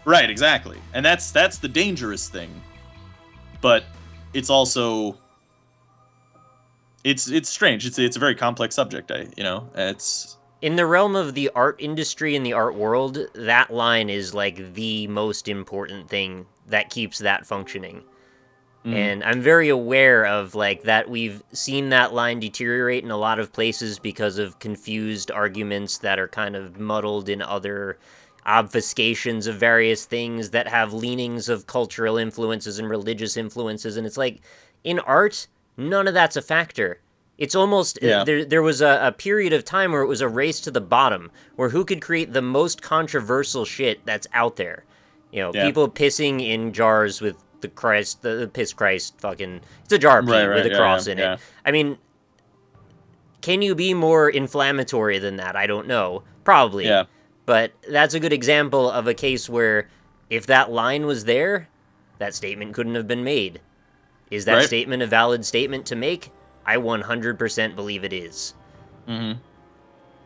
Right, exactly. And that's the dangerous thing. But it's also it's strange. It's a very complex subject. It's in the realm of the art industry and the art world, that line is like the most important thing that keeps that functioning. And I'm very aware of that we've seen that line deteriorate in a lot of places because of confused arguments that are kind of muddled in other obfuscations of various things that have leanings of cultural influences and religious influences. And it's like, in art, none of that's a factor. It's almost, there was a period of time where it was a race to the bottom, where who could create the most controversial shit that's out there. People pissing in jars with the piss Christ fucking, it's a jar with a cross in it. I mean, can you be more inflammatory than that? I don't know. Probably. Yeah. But that's a good example of a case where if that line was there, that statement couldn't have been made. Is that statement a valid statement to make? I 100% believe it is. Mm-hmm.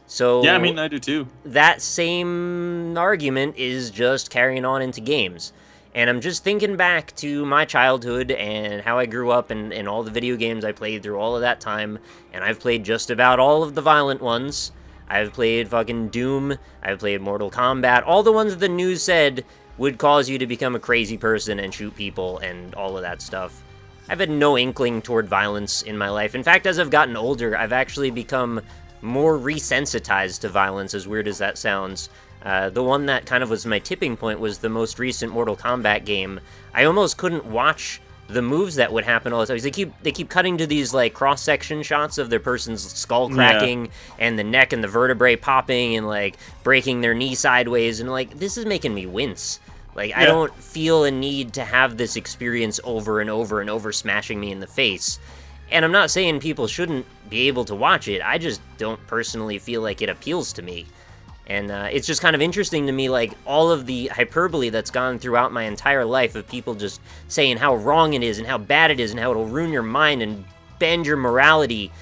So yeah, I mean, I do too. That same argument is just carrying on into games. And I'm just thinking back to my childhood and how I grew up and all the video games I played through all of that time. And I've played just about all of the violent ones. I've played fucking Doom. I've played Mortal Kombat. All the ones that the news said would cause you to become a crazy person and shoot people and all of that stuff. I've had no inkling toward violence in my life. In fact, as I've gotten older, I've actually become more resensitized to violence, as weird as that sounds. The one that kind of was my tipping point was the most recent Mortal Kombat game. I almost couldn't watch the moves that would happen all the time. They keep cutting to these like cross section shots of their person's skull cracking and the neck and the vertebrae popping and like breaking their knee sideways, and like this is making me wince. Like I don't feel a need to have this experience over and over and over smashing me in the face. And I'm not saying people shouldn't be able to watch it. I just don't personally feel like it appeals to me. And it's just kind of interesting to me, like, all of the hyperbole that's gone throughout my entire life of people just saying how wrong it is and how bad it is and how it'll ruin your mind and bend your morality.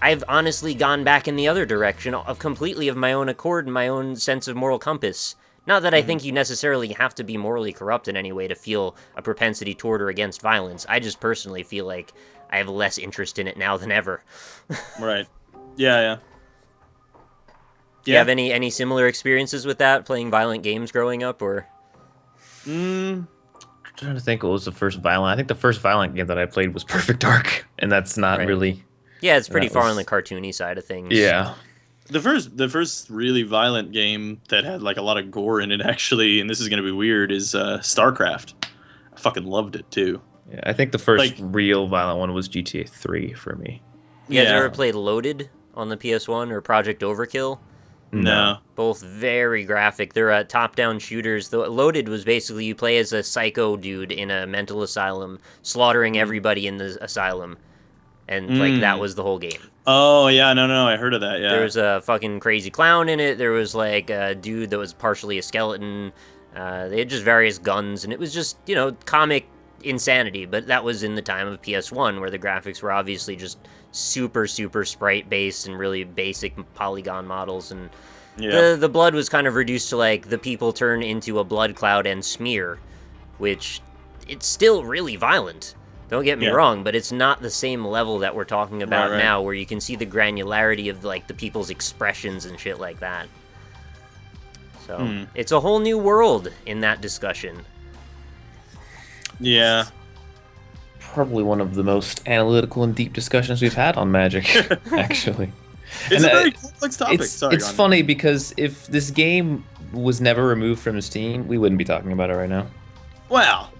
I've honestly gone back in the other direction of completely of my own accord and my own sense of moral compass. Not that I think you necessarily have to be morally corrupt in any way to feel a propensity toward or against violence. I just personally feel like I have less interest in it now than ever. Right. Yeah. Do you have any similar experiences with that, playing violent games growing up, or? I'm trying to think what was the first violent. I think the first violent game that I played was Perfect Dark, and that's not really. Yeah, it's pretty far on the cartoony side of things. Yeah. The first really violent game that had like a lot of gore in it, actually, and this is gonna be weird, is StarCraft. I fucking loved it too. Yeah, I think the first real violent one was GTA 3 for me. You guys ever played Loaded on the PS1 or Project Overkill? No. Both very graphic. They're top-down shooters. The Loaded was basically you play as a psycho dude in a mental asylum, slaughtering everybody in the asylum. And, like, that was the whole game. Oh, yeah, no, I heard of that, yeah. There was a fucking crazy clown in it. There was, like, a dude that was partially a skeleton. They had just various guns, and it was just, comic insanity. But that was in the time of PS1, where the graphics were obviously just super, super sprite-based and really basic polygon models, and the blood was kind of reduced to, like, the people turn into a blood cloud and smear, which it's still really violent. Don't get me wrong, but it's not the same level that we're talking about now, where you can see the granularity of, like, the people's expressions and shit like that. So, it's a whole new world in that discussion. Yeah. Probably one of the most analytical and deep discussions we've had on Magic, actually. It's a very complex topic. It's funny because if this game was never removed from Steam, we wouldn't be talking about it right now. Well,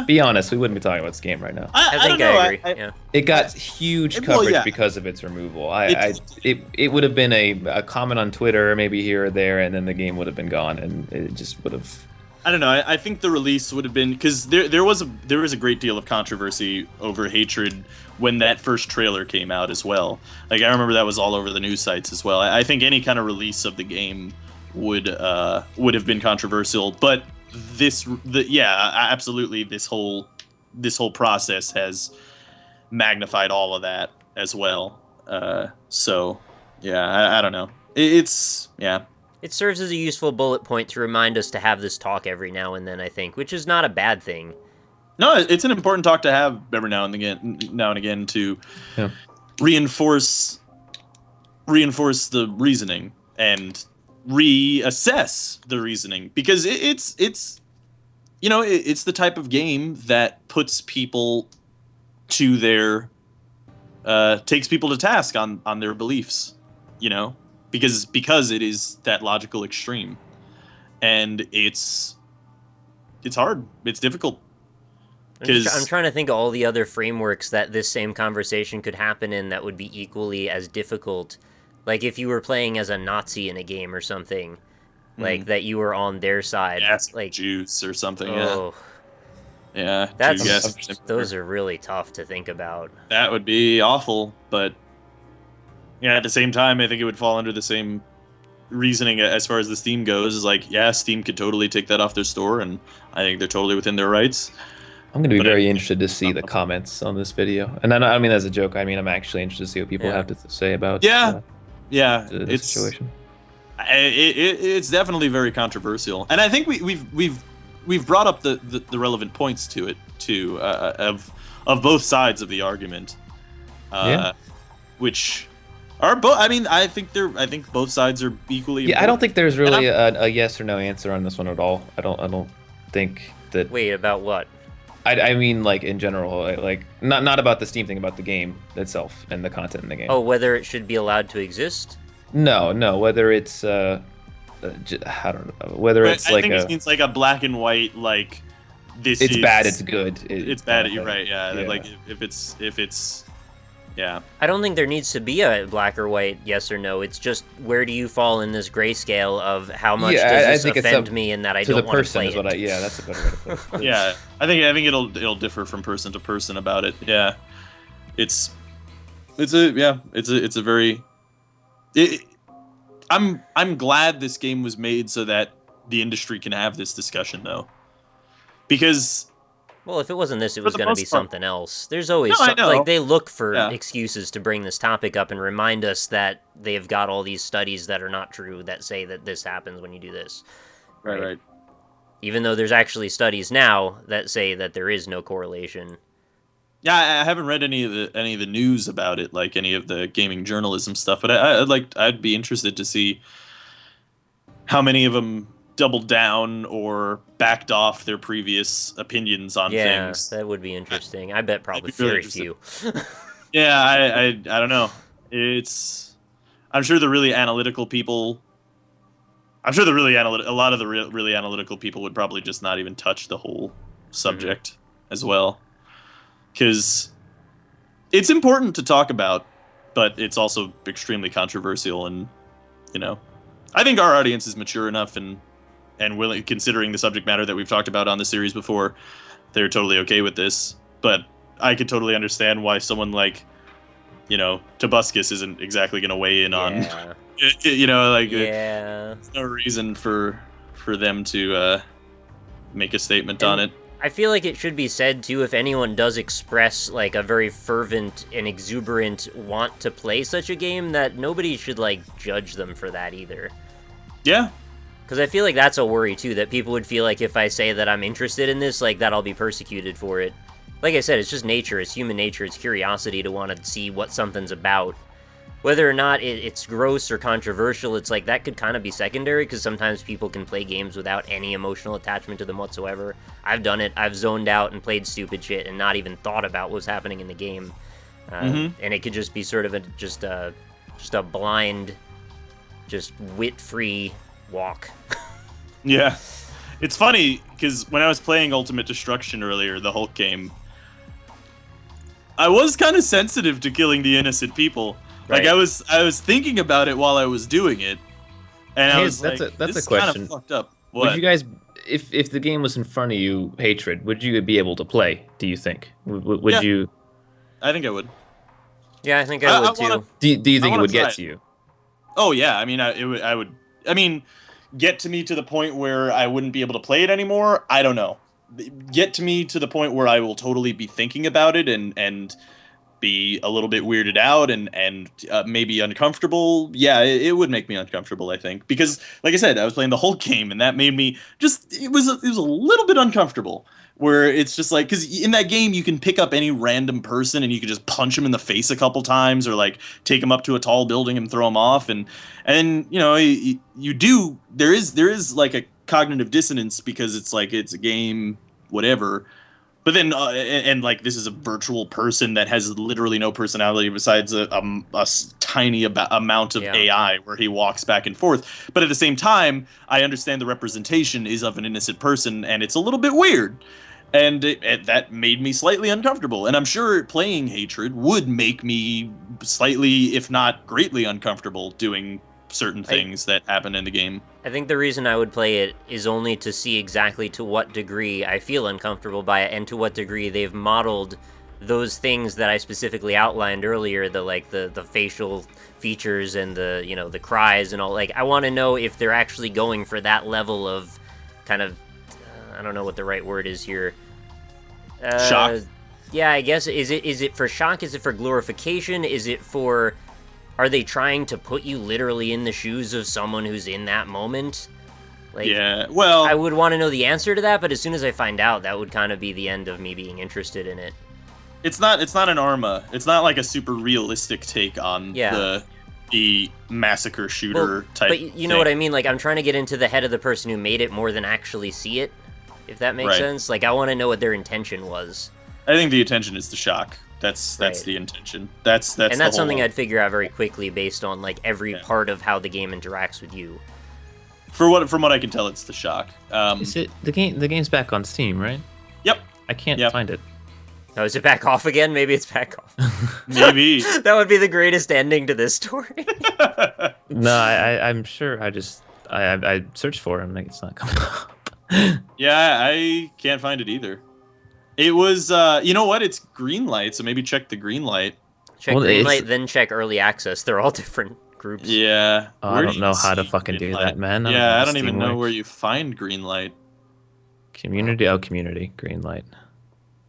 be honest, we wouldn't be talking about this game right now. I think I agree. It got huge coverage because of its removal. It would have been a comment on Twitter, maybe here or there, and then the game would have been gone, and it just would have. I don't know. I think the release would have been, because there was a great deal of controversy over hatred when that first trailer came out as well. Like, I remember that was all over the news sites as well. I think any kind of release of the game would have been controversial. But absolutely, this whole process has magnified all of that as well. So yeah, I don't know. It serves as a useful bullet point to remind us to have this talk every now and then, I think, which is not a bad thing. No, it's an important talk to have every now and again to reinforce the reasoning and reassess the reasoning, because it's the type of game that puts people to their takes people to task on their beliefs, because it is that logical extreme, and it's hard, it's difficult. I'm trying to think of all the other frameworks that this same conversation could happen in that would be equally as difficult. Like if you were playing as a Nazi in a game or something, like that you were on their side, like Jews or something. Oh, yeah. Those are really tough to think about. That would be awful, but at the same time, I think it would fall under the same reasoning as far as the Steam goes. Is like, Steam could totally take that off their store, and I think they're totally within their rights. I'm going to be very interested to see the comments on this video. And I don't mean as a joke. I mean, I'm actually interested to see what people have to say about the situation. It's definitely very controversial. And I think we've brought up the relevant points to it, too, of both sides of the argument. Which are both. I mean, I think both sides are equally important. I don't think there's really a yes or no answer on this one at all. I don't think that. Wait, about what? I mean, like, in general, like not about the Steam thing, about the game itself and the content in the game. Oh, whether it should be allowed to exist? No, whether it's I don't know, whether it's I think it means like a black and white, like, this it's is bad, it's good. It's bad. You're right. Yeah. Yeah. Like if it's yeah. I don't think there needs to be a black or white yes or no. It's just where do you fall in this grayscale of how much does this offend me and that I don't want to play it. Yeah, that's a better way to put it. Yeah, I think it'll differ from person to person about it. Yeah, it's a very. I'm glad this game was made so that the industry can have this discussion though, because. Well, if it wasn't this, it was going to be something else. There's always they look for excuses to bring this topic up and remind us that they've got all these studies that are not true that say that this happens when you do this. Right. Even though there's actually studies now that say that there is no correlation. Yeah, I haven't read any of the news about it, like any of the gaming journalism stuff, but I'd be interested to see how many of them doubled down or backed off their previous opinions on things. Yeah, that would be interesting. I bet probably very few. Yeah, I don't know. I'm sure the really analytical people. A lot of the really analytical people would probably just not even touch the whole subject as well, because it's important to talk about, but it's also extremely controversial, and I think our audience is mature enough and willing, considering the subject matter that we've talked about on the series before, they're totally okay with this. But I could totally understand why someone like, Tobuscus isn't exactly going to weigh in on, there's no reason for them to make a statement on it. I feel like it should be said, too, if anyone does express, like, a very fervent and exuberant want to play such a game, that nobody should, like, judge them for that either. Yeah. Because I feel like that's a worry, too, that people would feel like if I say that I'm interested in this, like, that I'll be persecuted for it. Like I said, it's just nature, it's human nature, it's curiosity to want to see what something's about. Whether or not it's gross or controversial, it's like, that could kind of be secondary, because sometimes people can play games without any emotional attachment to them whatsoever. I've done it, I've zoned out and played stupid shit and not even thought about what's happening in the game. And it could just be sort of just a blind, just wit-free walk. Yeah. It's funny, because when I was playing Ultimate Destruction earlier, the Hulk game, I was kind of sensitive to killing the innocent people. Right. Like, I was thinking about it while I was doing it, and I was that's like, that's this a question. Kind of fucked up. What? Would you guys, if the game was in front of you, Hatred, would you be able to play, do you think? Would you? I think I would. Yeah, I think I would, too. Do you think it would get to you? Oh, yeah. I mean, I would. I mean, get to me to the point where I wouldn't be able to play it anymore? I don't know. Get to me to the point where I will totally be thinking about it and be a little bit weirded out and maybe uncomfortable. Yeah, it would make me uncomfortable, I think. Because, like I said, I was playing the whole game, and that made me just... It was a little bit uncomfortable. Where it's just like, because in that game you can pick up any random person and you can just punch them in the face a couple times, or like take them up to a tall building and throw them off, and you do, there is like a cognitive dissonance, because it's like, it's a game, whatever, but then and like, this is a virtual person that has literally no personality besides a tiny amount of AI where he walks back and forth. But at the same time, I understand the representation is of an innocent person, and it's a little bit weird. And that made me slightly uncomfortable. And I'm sure playing Hatred would make me slightly, if not greatly, uncomfortable doing certain things that happen in the game. I think the reason I would play it is only to see exactly to what degree I feel uncomfortable by it, and to what degree they've modeled those things that I specifically outlined earlier, the facial features and the cries and all. Like, I want to know if they're actually going for that level of kind of, I don't know what the right word is here. Shock? Yeah, I guess. Is it for shock? Is it for glorification? Is it for... Are they trying to put you literally in the shoes of someone who's in that moment? Like, yeah, well... I would want to know the answer to that, but as soon as I find out, that would kind of be the end of me being interested in it. It's not an Arma. It's not like a super realistic take on the massacre shooter type. But you know what I mean? Like, I'm trying to get into the head of the person who made it more than actually see it, if that makes sense. Like, I want to know what their intention was. I think the intention is the shock. That's the intention. That's something I'd figure out very quickly based on like every part of how the game interacts with you. From what I can tell, it's the shock. Is it the game's back on Steam, right? I can't Yep. find it. Oh, is it back off again? Maybe it's back off. Maybe. That would be the greatest ending to this story. No, I'm sure. I searched for him. Like, it's not coming up. Yeah, I can't find it either. It was, you know what? It's green light, so maybe check the green light. Check Well, Greenlight, then check Early Access. They're all different groups. Yeah. Oh, Where I do don't you know how to see fucking do green that, light? man. Yeah, I don't Steam even know works. where you find green light. Community. Oh, community. Green light.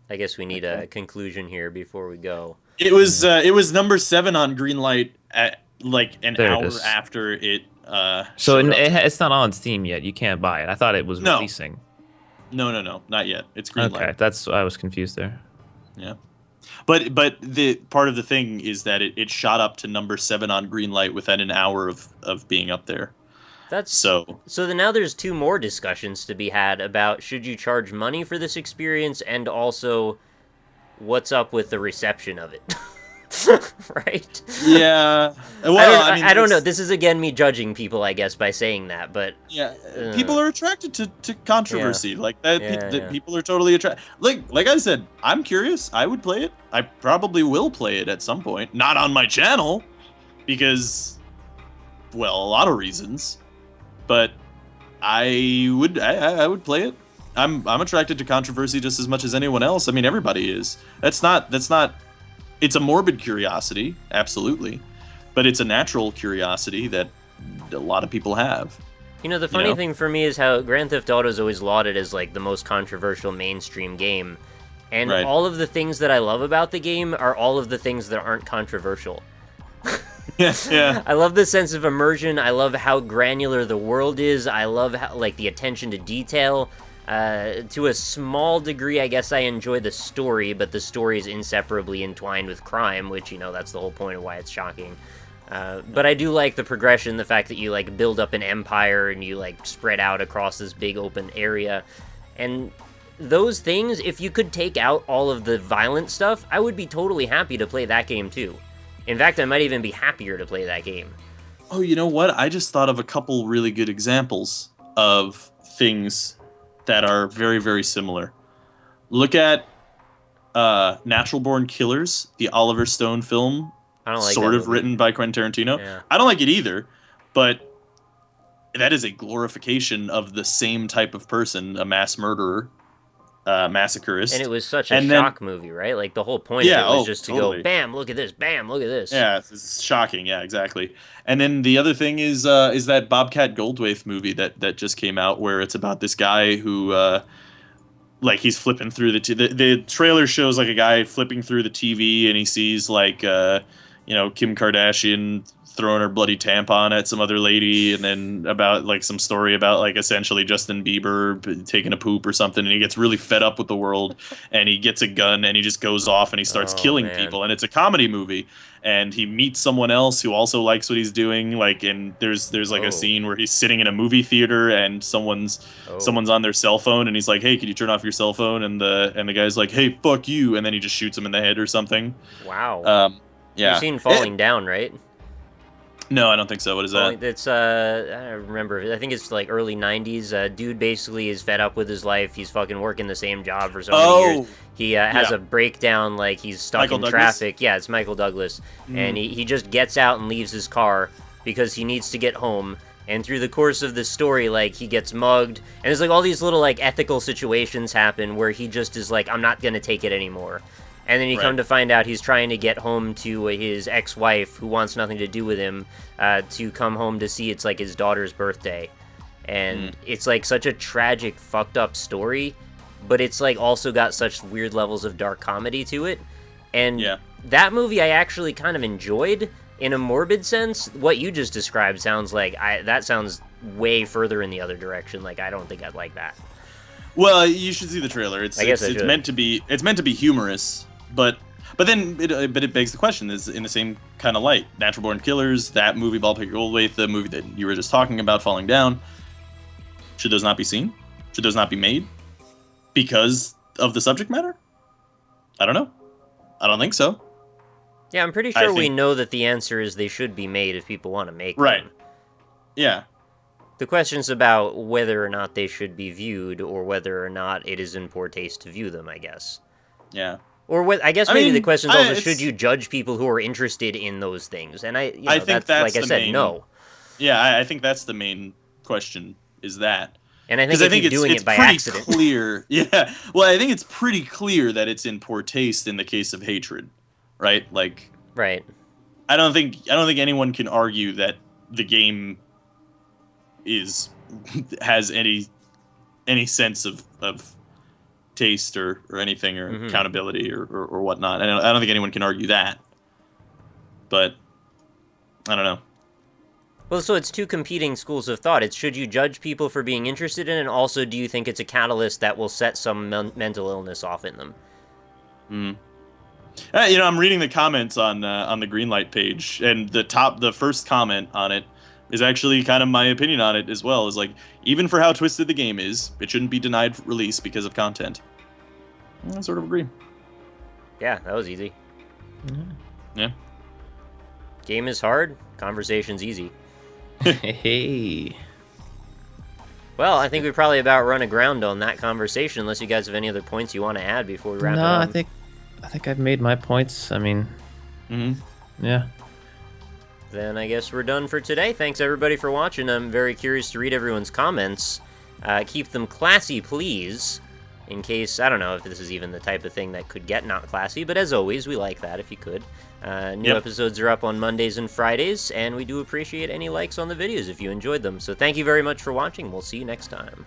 I guess we need a conclusion here before we go. It was number 7 on green light at like an There it hour is. after it. So showed up. it's not on Steam yet. You can't buy it. I thought it was No. releasing. No, not yet. It's green Okay, light. that's I was confused there. Yeah. But the part of the thing is that it shot up to number 7 on green light within an hour of being up there. That's So then now there's 2 more discussions to be had about should you charge money for this experience and also what's up with the reception of it. Right? yeah. Well, I don't know. This is again me judging people, I guess, by saying that, but Yeah, people are attracted to controversy like that. Yeah. People are totally attracted. Like I said, I'm curious. I would play it. I probably will play it at some point. Not on my channel, because, well, a lot of reasons. But I would play it. I'm attracted to controversy just as much as anyone else. I mean, everybody is. That's not. It's a morbid curiosity, absolutely, but it's a natural curiosity that a lot of people have. You know, the funny thing for me is how Grand Theft Auto is always lauded as, like, the most controversial mainstream game. And Right. all of the things that I love about the game are all of the things that aren't controversial. Yeah. I love the sense of immersion. I love how granular the world is. I love how, like, the attention to detail. To a small degree, I guess I enjoy the story, but the story is inseparably entwined with crime, which, you know, that's the whole point of why it's shocking. But I do like the progression, the fact that you, like, build up an empire and you, like, spread out across this big open area. And those things, if you could take out all of the violent stuff, I would be totally happy to play that game too. In fact, I might even be happier to play that game. Oh, you know what? I just thought of a couple really good examples of things that are very, very similar. Look at Natural Born Killers, the Oliver Stone film, I don't like sort that of movie. written by Quentin Tarantino. Yeah. I don't like it either, but that is a glorification of the same type of person, a mass murderer, massacreist. And it was such a And then- shock movie, right? Like, the whole point Yeah, of it was oh, just to totally. go, bam, look at this, bam, look at this. Yeah, it's shocking. Yeah, exactly. And then the other thing is that Bobcat Goldthwait movie that just came out, where it's about this guy who, like, he's flipping through the trailer shows like a guy flipping through the TV and he sees like Kim Kardashian throwing her bloody tampon at some other lady, and then about like some story about like essentially Justin Bieber taking a poop or something, and he gets really fed up with the world and he gets a gun and he just goes off and he starts killing man. people, and it's a comedy movie, and he meets someone else who also likes what he's doing, like, and there's like Oh. a scene where he's sitting in a movie theater and someone's on their cell phone and he's like, hey, can you turn off your cell phone, and the guy's like, hey, fuck you, and then he just shoots him in the head or something. Wow. Yeah. You've seen Falling Down, right? No, I don't think so. What is that? It's I don't remember. I think it's like early '90s. Dude basically is fed up with his life. He's fucking working the same job for so many years. He has yeah. a breakdown, like he's stuck Michael in Douglas? traffic. Yeah, it's Michael Douglas, and he just gets out and leaves his car because he needs to get home. And through the course of this story, like, he gets mugged, and there's like all these little like ethical situations happen where he just is like, I'm not gonna take it anymore. And then you come to find out he's trying to get home to his ex-wife, who wants nothing to do with him, to come home to see it's like his daughter's birthday. And it's like such a tragic, fucked up story, but it's like also got such weird levels of dark comedy to it. And that movie I actually kind of enjoyed in a morbid sense. What you just described sounds like that sounds way further in the other direction. Like, I don't think I'd like that. Well, you should see the trailer. It's meant to be humorous, but then it begs the question: is in the same kind of light, Natural Born Killers, that movie, Ballpark Goldthwait, the movie that you were just talking about, Falling Down. Should those not be seen? Should those not be made because of the subject matter? I don't know. I don't think so. Yeah, I'm pretty sure we know that the answer is they should be made if people want to make Right. them. Yeah. The question's about whether or not they should be viewed, or whether or not it is in poor taste to view them, I guess. Yeah. Or I guess I maybe mean, the question's also, should you judge people who are interested in those things? And I think that's like I the said, main- no. Yeah, I think that's the main question, is that. And I think Because if you're doing it's it by pretty accident. clear. Yeah. Well, I think it's pretty clear that it's in poor taste in the case of hatred, right? Like, Right. I don't think anyone can argue that the game has any sense of taste or anything, or accountability or whatnot. I don't think anyone can argue that. But I don't know. Well, so it's two competing schools of thought. It's, should you judge people for being interested in it, and also, do you think it's a catalyst that will set some mental illness off in them? I'm reading the comments on the Greenlight page, and the first comment on it is actually kind of my opinion on it as well. Is like, even for how twisted the game is, it shouldn't be denied release because of content. I sort of agree. Yeah, that was easy. Yeah. Game is hard, conversation's easy. Hey. Well, I think we probably about run aground on that conversation, unless you guys have any other points you want to add before we wrap it No, up. I think I've made my points. I mean, yeah. Then I guess we're done for today. Thanks everybody for watching. I'm very curious to read everyone's comments. Keep them classy, please. In case, I don't know if this is even the type of thing that could get not classy, but as always, we like that if you could. New episodes are up on Mondays and Fridays, and we do appreciate any likes on the videos if you enjoyed them. So thank you very much for watching. We'll see you next time.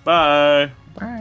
Bye. Bye.